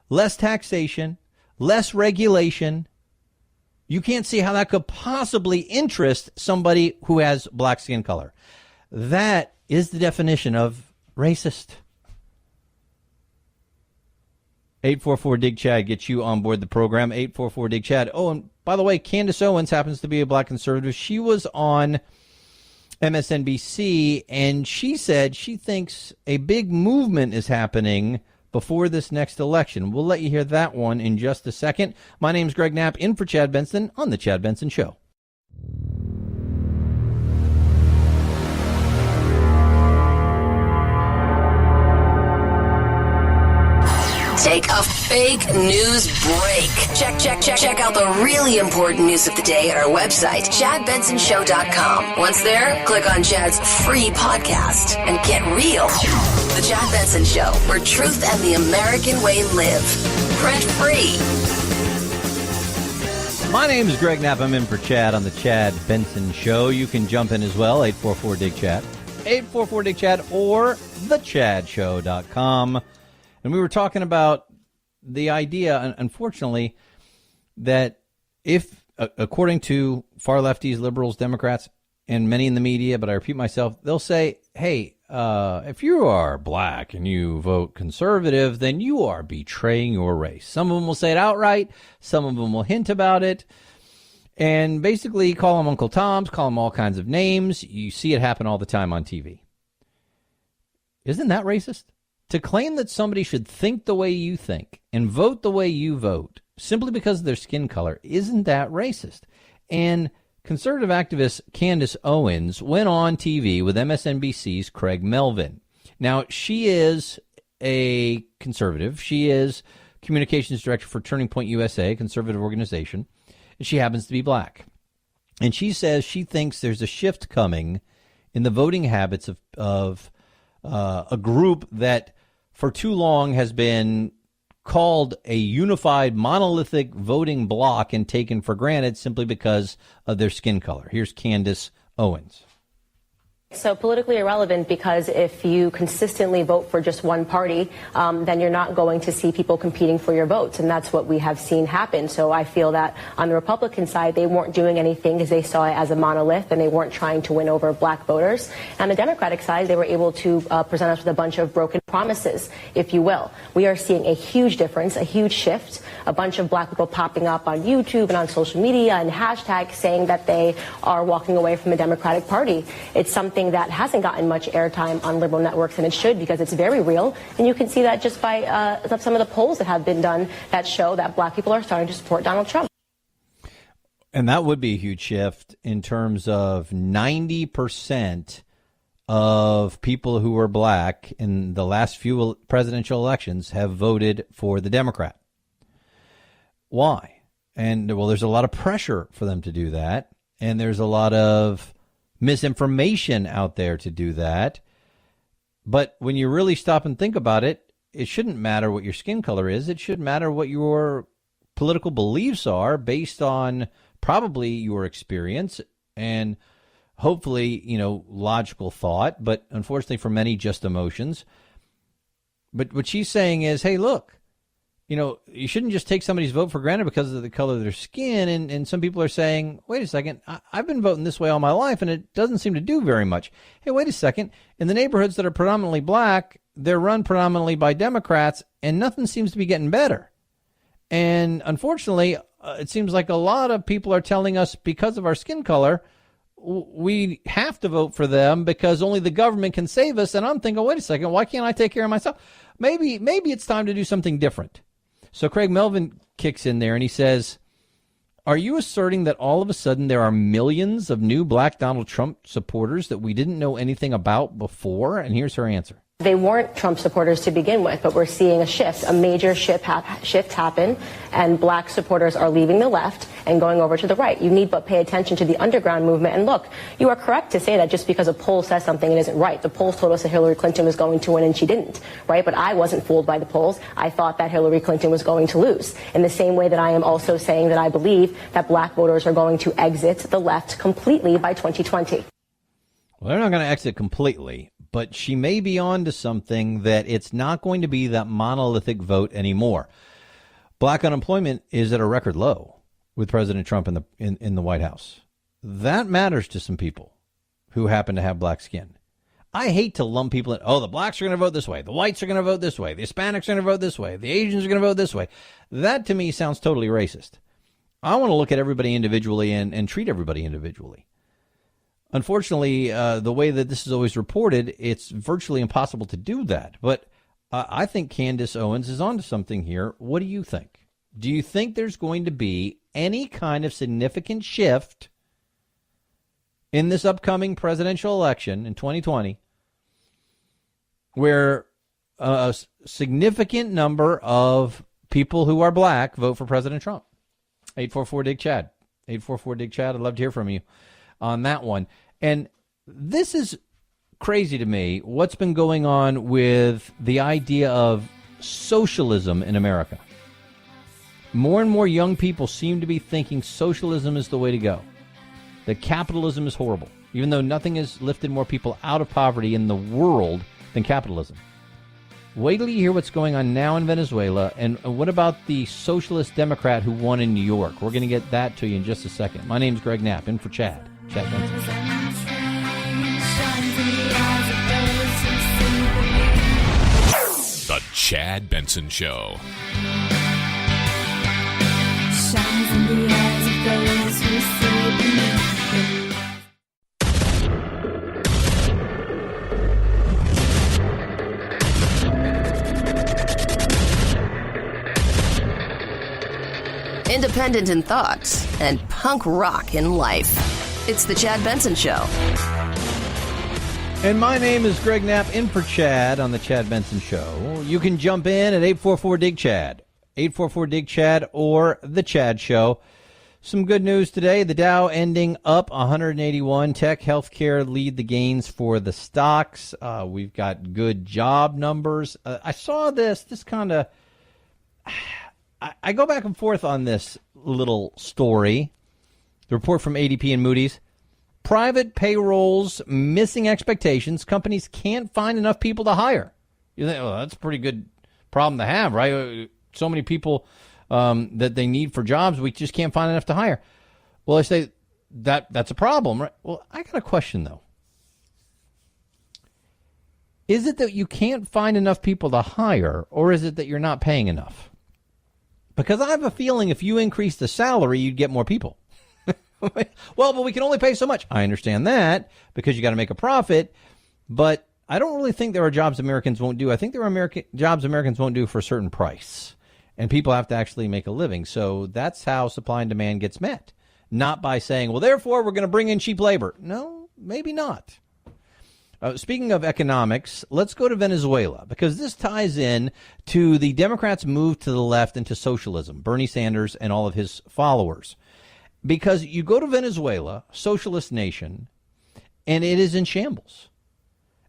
less taxation, less regulation. You can't see how that could possibly interest somebody who has black skin color. That is the definition of racist. 844-DIG-CHAD gets you on board the program. 844-DIG-CHAD. Oh, and by the way, Candace Owens happens to be a black conservative. She was on MSNBC, and she said she thinks a big movement is happening before this next election. We'll let you hear that one in just a second. My name's Greg Knapp, in for Chad Benson on The Chad Benson Show. Take a fake news break. Check out the really important news of the day at our website, ChadBensonShow.com. Once there, click on Chad's free podcast and get real. The Chad Benson Show, where truth and the American way live. Print free. My name is Greg Knapp. I'm in for Chad on the Chad Benson Show. You can jump in as well, 844-DIG-CHAD. 844-DIG-CHAD or thechadshow.com. And we were talking about the idea, unfortunately, that if, according to far lefties, liberals, Democrats, and many in the media, but I repeat myself, they'll say, hey, if you are black and you vote conservative, then you are betraying your race. Some of them will say it outright. Some of them will hint about it. And basically call them Uncle Toms, call them all kinds of names. You see it happen all the time on TV. Isn't that racist? To claim that somebody should think the way you think and vote the way you vote simply because of their skin color, isn't that racist? And conservative activist Candace Owens went on TV with MSNBC's Craig Melvin. Now, she is a conservative. She is communications director for Turning Point USA, a conservative organization. And she happens to be black. And she says she thinks there's a shift coming in the voting habits of a group that for too long has been called a unified monolithic voting bloc and taken for granted simply because of their skin color. Here's Candace Owens. So politically irrelevant because if you consistently vote for just one party, then you're not going to see people competing for your votes. And that's what we have seen happen. So I feel that on the Republican side, they weren't doing anything because they saw it as a monolith and they weren't trying to win over black voters. And on the Democratic side, they were able to present us with a bunch of broken promises, if you will. We are seeing a huge difference, a huge shift, a bunch of black people popping up on YouTube and on social media and hashtags saying that they are walking away from the Democratic Party. It's something that hasn't gotten much airtime on liberal networks, and it should because it's very real. And you can see that just by some of the polls that have been done that show that black people are starting to support Donald Trump. And that would be a huge shift in terms of 90% of people who were black in the last few presidential elections have voted for the Democrat. Why? And, well, there's a lot of pressure for them to do that, and there's a lot of misinformation out there to do that. But when you really stop and think about it, it shouldn't matter what your skin color is. It should matter what your political beliefs are based on probably your experience and hopefully, logical thought, but unfortunately for many, just emotions. But what she's saying is, hey, look, you shouldn't just take somebody's vote for granted because of the color of their skin. And some people are saying, wait a second, I've been voting this way all my life, and it doesn't seem to do very much. Hey, wait a second. In the neighborhoods that are predominantly black, they're run predominantly by Democrats, and nothing seems to be getting better. And unfortunately, it seems like a lot of people are telling us because of our skin color, we have to vote for them because only the government can save us. And I'm thinking, wait a second, why can't I take care of myself? Maybe it's time to do something different. So Craig Melvin kicks in there and he says, are you asserting that all of a sudden there are millions of new black Donald Trump supporters that we didn't know anything about before? And here's her answer. They weren't Trump supporters to begin with, but we're seeing a shift, a major shift happen, and black supporters are leaving the left and going over to the right. You need but pay attention to the underground movement. And look, you are correct to say that just because a poll says something, it isn't right. The polls told us that Hillary Clinton was going to win, and she didn't, right? But I wasn't fooled by the polls. I thought that Hillary Clinton was going to lose. In the same way that I am also saying that I believe that black voters are going to exit the left completely by 2020. Well, they're not going to exit completely, but she may be on to something that it's not going to be that monolithic vote anymore. Black unemployment is at a record low. with President Trump in the White House. That matters to some people who happen to have black skin. I hate to lump people in, oh, the blacks are going to vote this way, the whites are going to vote this way, the Hispanics are going to vote this way, the Asians are going to vote this way. That, to me, sounds totally racist. I want to look at everybody individually and treat everybody individually. Unfortunately, the way that this is always reported, it's virtually impossible to do that. But I think Candace Owens is onto something here. What do you think? Do you think there's going to be any kind of significant shift in this upcoming presidential election in 2020 where a significant number of people who are black vote for President Trump? 844-DIG-CHAD. 844-DIG-CHAD. I'd love to hear from you on that one. And this is crazy to me, what's been going on with the idea of socialism in America. More and more young people seem to be thinking socialism is the way to go. That capitalism is horrible, even though nothing has lifted more people out of poverty in the world than capitalism. Wait till you hear what's going on now in Venezuela, and what about the socialist Democrat who won in New York? We're going to get that to you in just a second. My name's Greg Knapp, in for Chad. Chad Benson. The Chad Benson Show. Shines in the eyes of those who see beneath. Independent in thought and punk rock in life. It's the Chad Benson Show. And my name is Greg Knapp, in for Chad on the Chad Benson Show. You can jump in at 844-DIG-CHAD, 844-DIG-CHAD, or The Chad Show. Some good news today. The Dow ending up 181. Tech, healthcare lead the gains for the stocks. We've got good job numbers. I saw this kind of... I go back and forth on this little story. The report from ADP and Moody's. Private payrolls missing expectations. Companies can't find enough people to hire. You think, well, that's a pretty good problem to have, right? So many people that they need for jobs, we just can't find enough to hire. Well, I say that's a problem, right? Well, I got a question, though. Is it that you can't find enough people to hire, or is it that you're not paying enough? Because I have a feeling if you increase the salary, you'd get more people. Well, but we can only pay so much. I understand that because you got to make a profit. But I don't really think there are jobs Americans won't do. I think there are jobs Americans won't do for a certain price. And people have to actually make a living. So that's how supply and demand gets met. Not by saying, well, therefore, we're going to bring in cheap labor. No, maybe not. Speaking of economics, let's go to Venezuela, because this ties in to the Democrats' move to the left into socialism, Bernie Sanders and all of his followers. Because you go to Venezuela, socialist nation, and it is in shambles.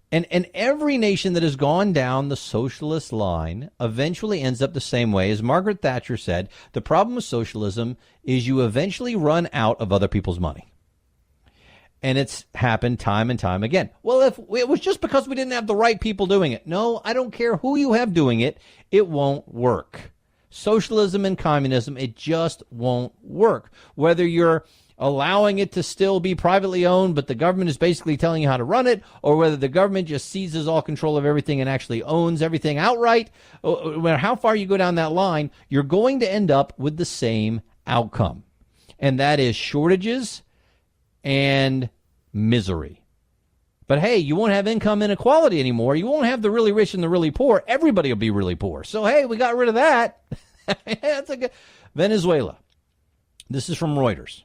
And every nation that has gone down the socialist line eventually ends up the same way. As Margaret Thatcher said, the problem with socialism is you eventually run out of other people's money. And it's happened time and time again. Well, if it was just because we didn't have the right people doing it. No, I don't care who you have doing it. It won't work. Socialism and communism, it just won't work. Whether you're allowing it to still be privately owned, but the government is basically telling you how to run it, or whether the government just seizes all control of everything and actually owns everything outright, no matter how far you go down that line, you're going to end up with the same outcome. And that is shortages and misery. But hey, you won't have income inequality anymore. You won't have the really rich and the really poor. Everybody will be really poor. So hey, we got rid of that. That's a good... Venezuela. This is from Reuters.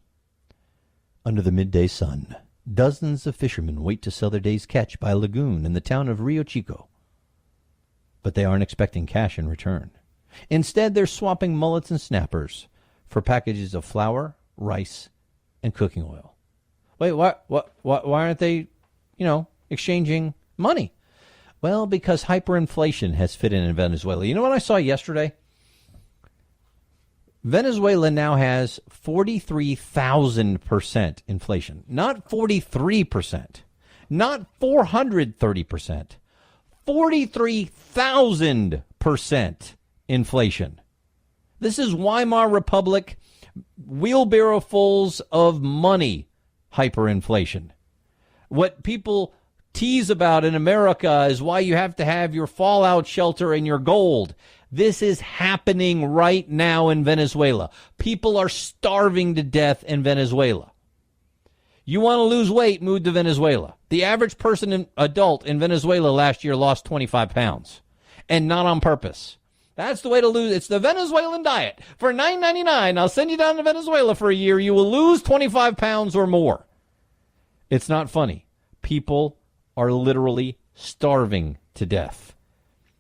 Under the midday sun, dozens of fishermen wait to sell their day's catch by a lagoon in the town of Rio Chico. But they aren't expecting cash in return. Instead, they're swapping mullets and snappers for packages of flour, rice, and cooking oil. Wait, why aren't they, exchanging money? Well, because hyperinflation has fit in Venezuela. You know what I saw yesterday? Venezuela now has 43,000% inflation. Not 43%. Not 430%. 43,000% inflation. This is Weimar Republic wheelbarrowfuls of money hyperinflation. What people tease about in America is why you have to have your fallout shelter and your gold. This is happening right now in Venezuela. People are starving to death in Venezuela. You want to lose weight, move to Venezuela. The average adult in Venezuela last year lost 25 pounds, and not on purpose. That's the way to lose. It's the Venezuelan diet. For $9.99, I'll send you down to Venezuela for a year. You will lose 25 pounds or more. It's not funny. People are literally starving to death.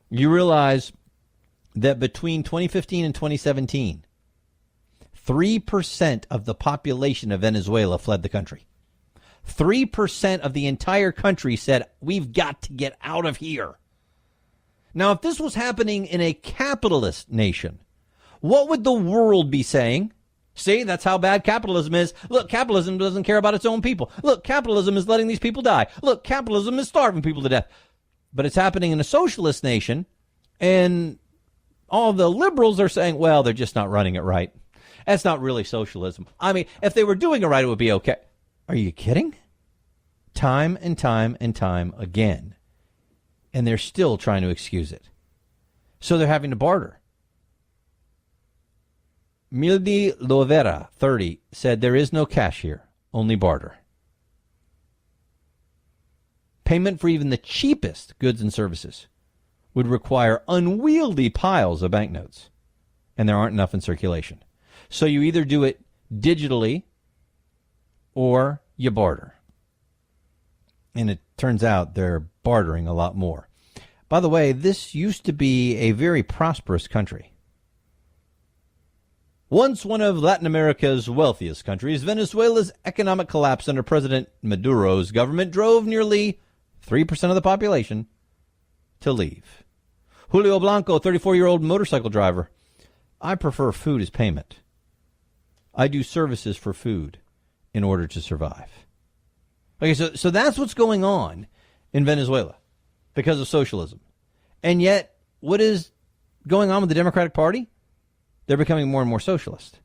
You realize that between 2015 and 2017, 3% of the population of Venezuela fled the country. 3% of the entire country said, we've got to get out of here. Now, if this was happening in a capitalist nation, what would the world be saying? See, that's how bad capitalism is. Look, capitalism doesn't care about its own people. Look, capitalism is letting these people die. Look, capitalism is starving people to death. But it's happening in a socialist nation, and all the liberals are saying, well, they're just not running it right. That's not really socialism. I mean, if they were doing it right, it would be okay. Are you kidding? Time and time and time again. And they're still trying to excuse it. So they're having to barter. Mildy Lovera, 30, said there is no cash here, only barter. Payment for even the cheapest goods and services would require unwieldy piles of banknotes, and there aren't enough in circulation. So you either do it digitally or you barter. And it turns out they're bartering a lot more. By the way, this used to be a very prosperous country. Once one of Latin America's wealthiest countries, Venezuela's economic collapse under President Maduro's government drove nearly 3% of the population to leave. Julio Blanco, 34-year-old motorcycle driver. I prefer food as payment. I do services for food in order to survive. Okay, so that's what's going on in Venezuela because of socialism. And yet, what is going on with the Democratic Party? They're becoming more and more socialist.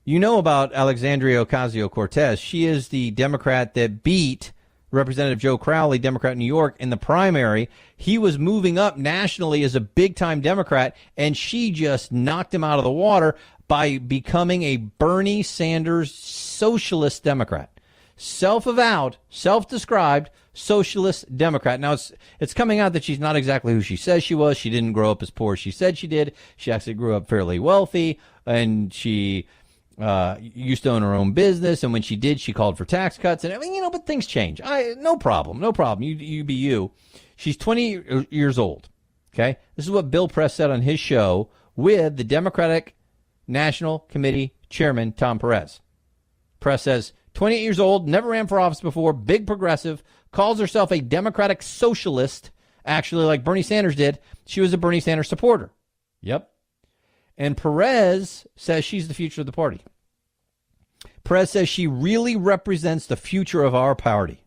You know about Alexandria Ocasio-Cortez. She is the Democrat that beat Representative Joe Crowley, Democrat in New York, in the primary. He was moving up nationally as a big-time Democrat, and she just knocked him out of the water by becoming a Bernie Sanders socialist Democrat. Self-avowed, self-described socialist Democrat. Now, it's coming out that she's not exactly who she says she was. She didn't grow up as poor as she said she did. She actually grew up fairly wealthy, and she used to own her own business. And when she did, she called for tax cuts. And I mean, but things change. No problem. You be you. She's 20 years old. Okay, this is what Bill Press said on his show with the Democratic National Committee Chairman Tom Perez. Press says, 28 years old, never ran for office before, big progressive, calls herself a Democratic socialist, actually like Bernie Sanders did. She was a Bernie Sanders supporter. Yep. And Perez says she's the future of the party. Perez says she really represents the future of our party.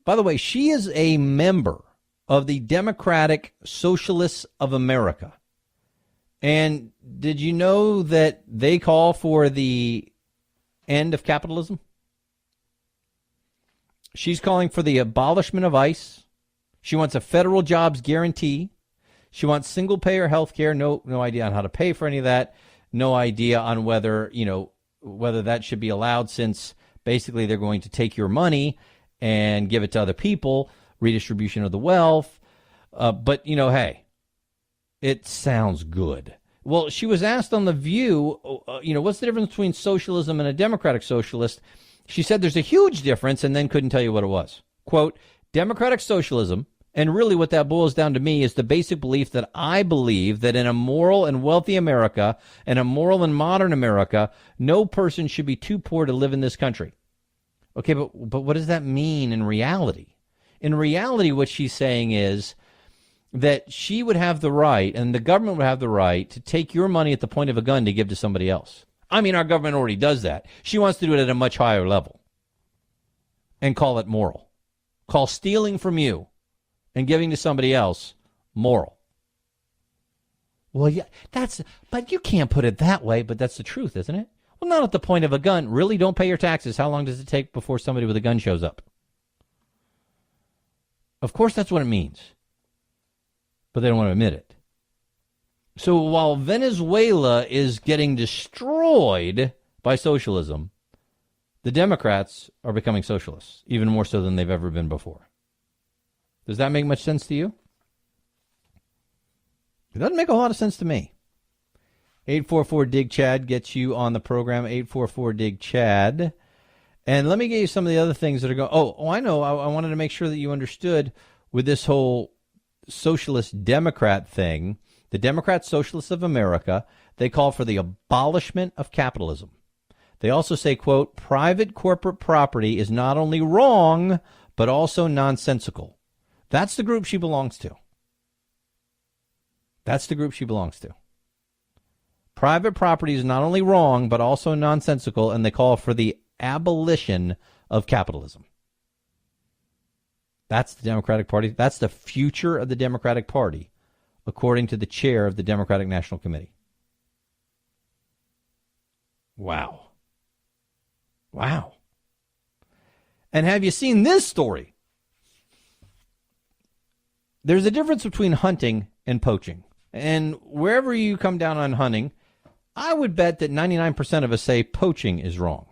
By the way, she is a member of the Democratic Socialists of America. And did you know that they call for the end of capitalism? She's calling for the abolishment of ICE. She wants a federal jobs guarantee. She wants single-payer health care. No idea on how to pay for any of that. No idea on whether that should be allowed, since basically they're going to take your money and give it to other people, redistribution of the wealth. But hey, it sounds good. Well, she was asked on The View, what's the difference between socialism and a democratic socialist? She said there's a huge difference, and then couldn't tell you what it was. Quote, democratic socialism, and really what that boils down to me, is the basic belief that I believe that in a moral and wealthy America, and a moral and modern America, no person should be too poor to live in this country. Okay, but what does that mean in reality? In reality, what she's saying is that she would have the right, and the government would have the right, to take your money at the point of a gun to give to somebody else. I mean, our government already does that. She wants to do it at a much higher level and call it moral. Call stealing from you and giving to somebody else moral. Well, yeah, but you can't put it that way, but that's the truth, isn't it? Well, not at the point of a gun. Really, don't pay your taxes. How long does it take before somebody with a gun shows up? Of course, that's what it means. But they don't want to admit it. So while Venezuela is getting destroyed by socialism, the Democrats are becoming socialists, even more so than they've ever been before. Does that make much sense to you? It doesn't make a lot of sense to me. 844-DIG-CHAD gets you on the program, 844-DIG-CHAD. And let me give you some of the other things that are going. Oh, I know. I wanted to make sure that you understood with this whole socialist Democrat thing. The Democrat Socialists of America, they call for the abolishment of capitalism. They also say, quote, private corporate property is not only wrong, but also nonsensical. That's the group she belongs to. That's the group she belongs to. Private property is not only wrong, but also nonsensical, and they call for the abolition of capitalism. That's the Democratic Party. That's the future of the Democratic Party, according to the chair of the Democratic National Committee. Wow. Wow. And have you seen this story? There's a difference between hunting and poaching. And wherever you come down on hunting, I would bet that 99% of us say poaching is wrong.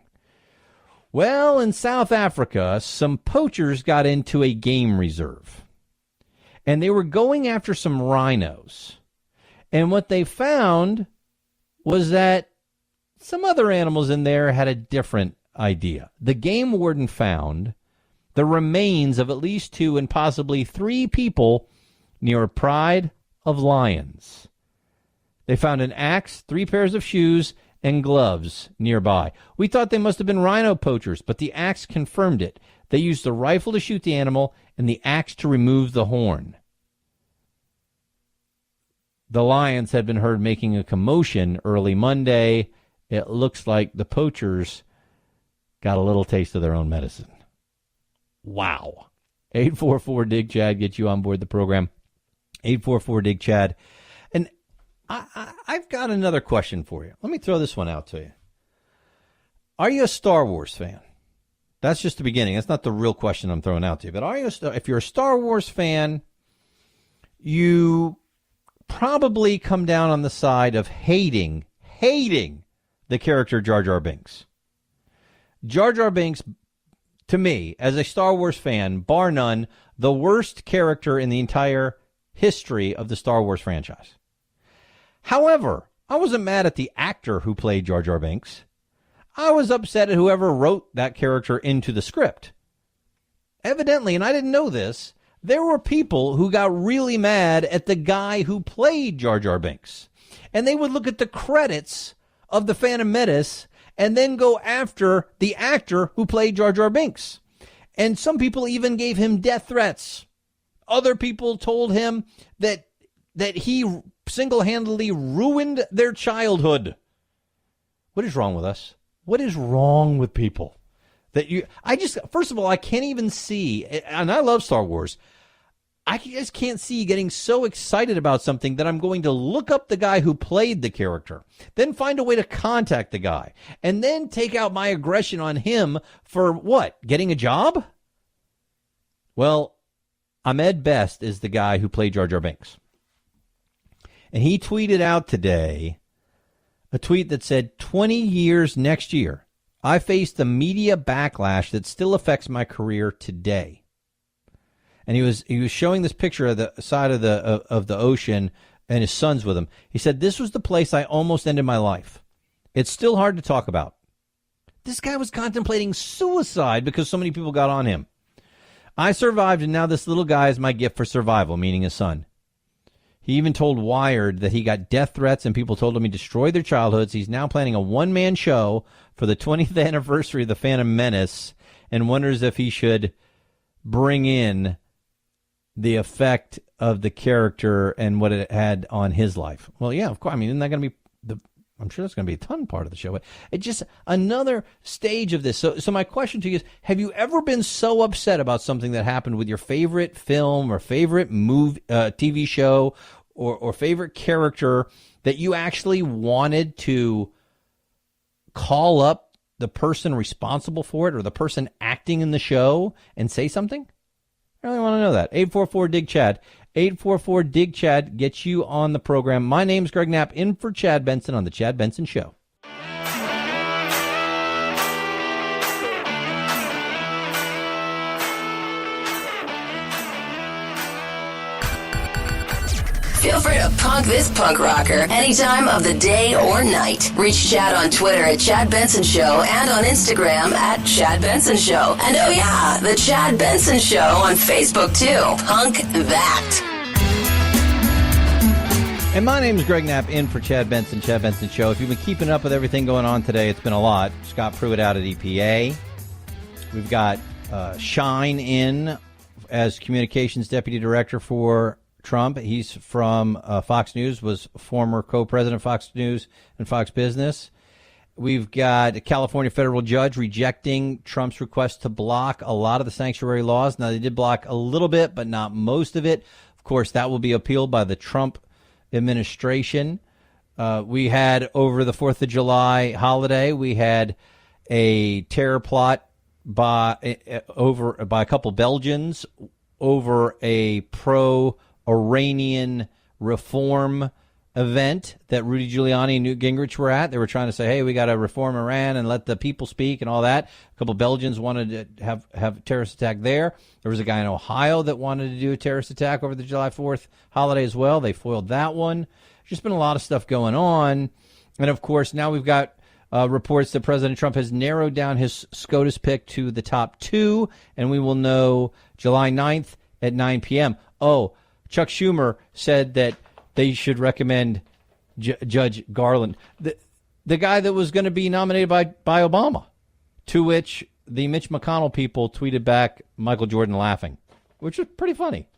Well, in South Africa, some poachers got into a game reserve. And they were going after some rhinos. And what they found was that some other animals in there had a different idea. The game warden found the remains of at least 2 and possibly 3 people near a pride of lions. They found an axe, 3 pairs of shoes, and gloves nearby. We thought they must have been rhino poachers, but the axe confirmed it. They used the rifle to shoot the animal and the axe to remove the horn. The lions had been heard making a commotion early Monday. It looks like the poachers got a little taste of their own medicine. Wow. 844-DIG-CHAD gets you on board the program. 844-DIG-CHAD. And I've got another question for you. Let me throw this one out to you. Are you a Star Wars fan? That's just the beginning. That's not the real question I'm throwing out to you. But if you're a Star Wars fan, you probably come down on the side of hating the character Jar Jar Binks. Jar Jar Binks, to me, as a Star Wars fan, bar none, the worst character in the entire history of the Star Wars franchise. However, I wasn't mad at the actor who played Jar Jar Binks. I was upset at whoever wrote that character into the script. Evidently, and I didn't know this, there were people who got really mad at the guy who played Jar Jar Binks. And they would look at the credits of The Phantom Menace and then go after the actor who played Jar Jar Binks. And some people even gave him death threats. Other people told him that he single-handedly ruined their childhood. What is wrong with us? What is wrong with people? First of all, I can't even see, and I love Star Wars, I just can't see getting so excited about something that I'm going to look up the guy who played the character, then find a way to contact the guy, and then take out my aggression on him for what? Getting a job? Well, Ahmed Best is the guy who played Jar Jar Binks. And he tweeted out today a tweet that said, 20 years next year, I faced the media backlash that still affects my career today. And he was showing this picture of the side of the ocean and his son's with him. He said, this was the place I almost ended my life. It's still hard to talk about. This guy was contemplating suicide because so many people got on him. I survived, and now this little guy is my gift for survival, meaning his son. He even told Wired that he got death threats and people told him he destroyed their childhoods. He's now planning a one-man show for the 20th anniversary of The Phantom Menace and wonders if he should bring in the effect of the character and what it had on his life. Well, yeah, of course. I mean, isn't that going to be I'm sure that's going to be a ton part of the show. It's just another stage of this. So my question to you is, have you ever been so upset about something that happened with your favorite film or favorite movie, TV show or favorite character that you actually wanted to call up the person responsible for it or the person acting in the show and say something? I really want to know that. 844-DIG-CHAD. 844-DIG-CHAD gets you on the program. My name's Greg Knapp, in for Chad Benson on The Chad Benson Show. Feel free to punk this punk rocker any time of the day or night. Reach Chad on Twitter at Chad Benson Show and on Instagram at Chad Benson Show. And oh yeah, the Chad Benson Show on Facebook too. Punk that. And my name is Greg Knapp, in for Chad Benson Show. If you've been keeping up with everything going on today, it's been a lot. Scott Pruitt out at EPA. We've got Shine in as Communications Deputy Director for Trump. He's from Fox News, was former co-president of Fox News and Fox Business. We've got a California federal judge rejecting Trump's request to block a lot of the sanctuary laws. Now, they did block a little bit, but not most of it. Of course, that will be appealed by the Trump administration. We had, over the 4th of July holiday, we had a terror plot by a couple Belgians over a pro-Iranian reform event that Rudy Giuliani and Newt Gingrich were at. They were trying to say, hey, we got to reform Iran and let the people speak and all that. A couple Belgians wanted to have a terrorist attack there. There was a guy in Ohio that wanted to do a terrorist attack over the July 4th holiday as well. They foiled that one. Just been a lot of stuff going on. And, of course, now we've got reports that President Trump has narrowed down his SCOTUS pick to the top 2, and we will know July 9th at 9 p.m. Oh, Chuck Schumer said that they should recommend Judge Garland, the guy that was going to be nominated by Obama, to which the Mitch McConnell people tweeted back Michael Jordan laughing, which was pretty funny.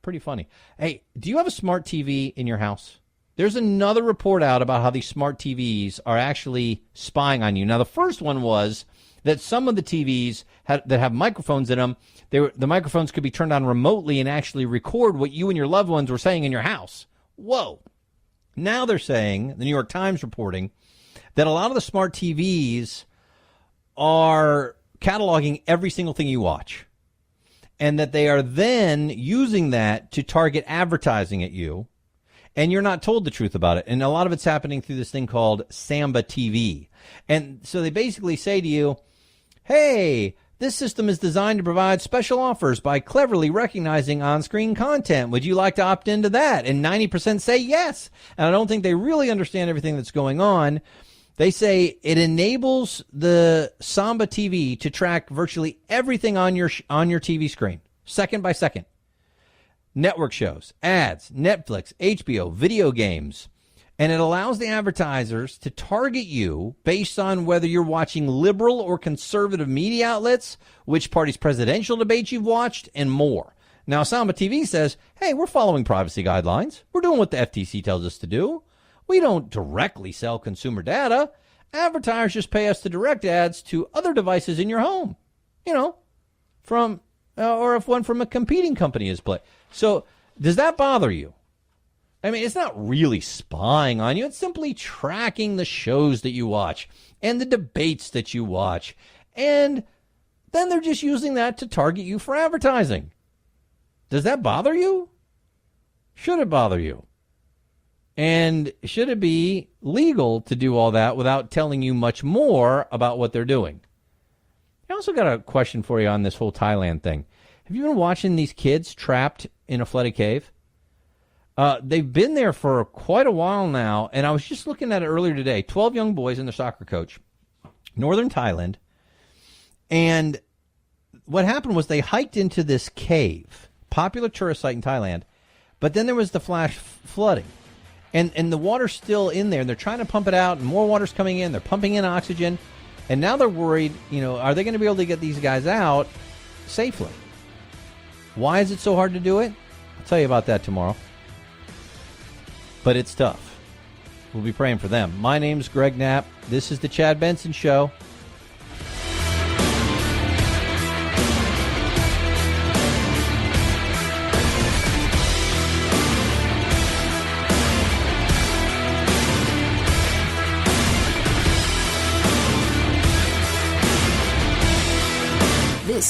Pretty funny. Hey, do you have a smart TV in your house? There's another report out about how these smart TVs are actually spying on you. Now, the first one was that some of the TVs that have microphones in them, the microphones could be turned on remotely and actually record what you and your loved ones were saying in your house. Whoa. Now they're saying, the New York Times reporting, that a lot of the smart TVs are cataloging every single thing you watch, and that they are then using that to target advertising at you, and you're not told the truth about it. And a lot of it's happening through this thing called Samba TV. And so they basically say to you, hey, this system is designed to provide special offers by cleverly recognizing on-screen content. Would you like to opt into that? And 90% say yes. And I don't think they really understand everything that's going on. They say it enables the Samba TV to track virtually everything on your TV screen, second by second. Network shows, ads, Netflix, HBO, video games. And it allows the advertisers to target you based on whether you're watching liberal or conservative media outlets, which party's presidential debates you've watched, and more. Now, Samba TV says, hey, we're following privacy guidelines. We're doing what the FTC tells us to do. We don't directly sell consumer data. Advertisers just pay us to direct ads to other devices in your home, from or if one from a competing company is played. So does that bother you? I mean, it's not really spying on you. It's simply tracking the shows that you watch and the debates that you watch. And then they're just using that to target you for advertising. Does that bother you? Should it bother you? And should it be legal to do all that without telling you much more about what they're doing? I also got a question for you on this whole Thailand thing. Have you been watching these kids trapped in a flooded cave? They've been there for quite a while now, and I was just looking at it earlier today. 12 young boys and their soccer coach, northern Thailand. And what happened was they hiked into this cave, popular tourist site in Thailand, but then there was the flash flooding. And the water's still in there, and they're trying to pump it out, and more water's coming in. They're pumping in oxygen, and now they're worried, are they going to be able to get these guys out safely? Why is it so hard to do it? I'll tell you about that tomorrow. But it's tough. We'll be praying for them. My name's Greg Knapp. This is the Chad Benson Show.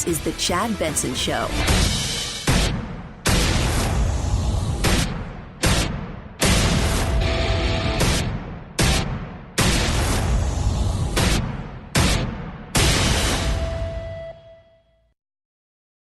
is The Chad Benson Show.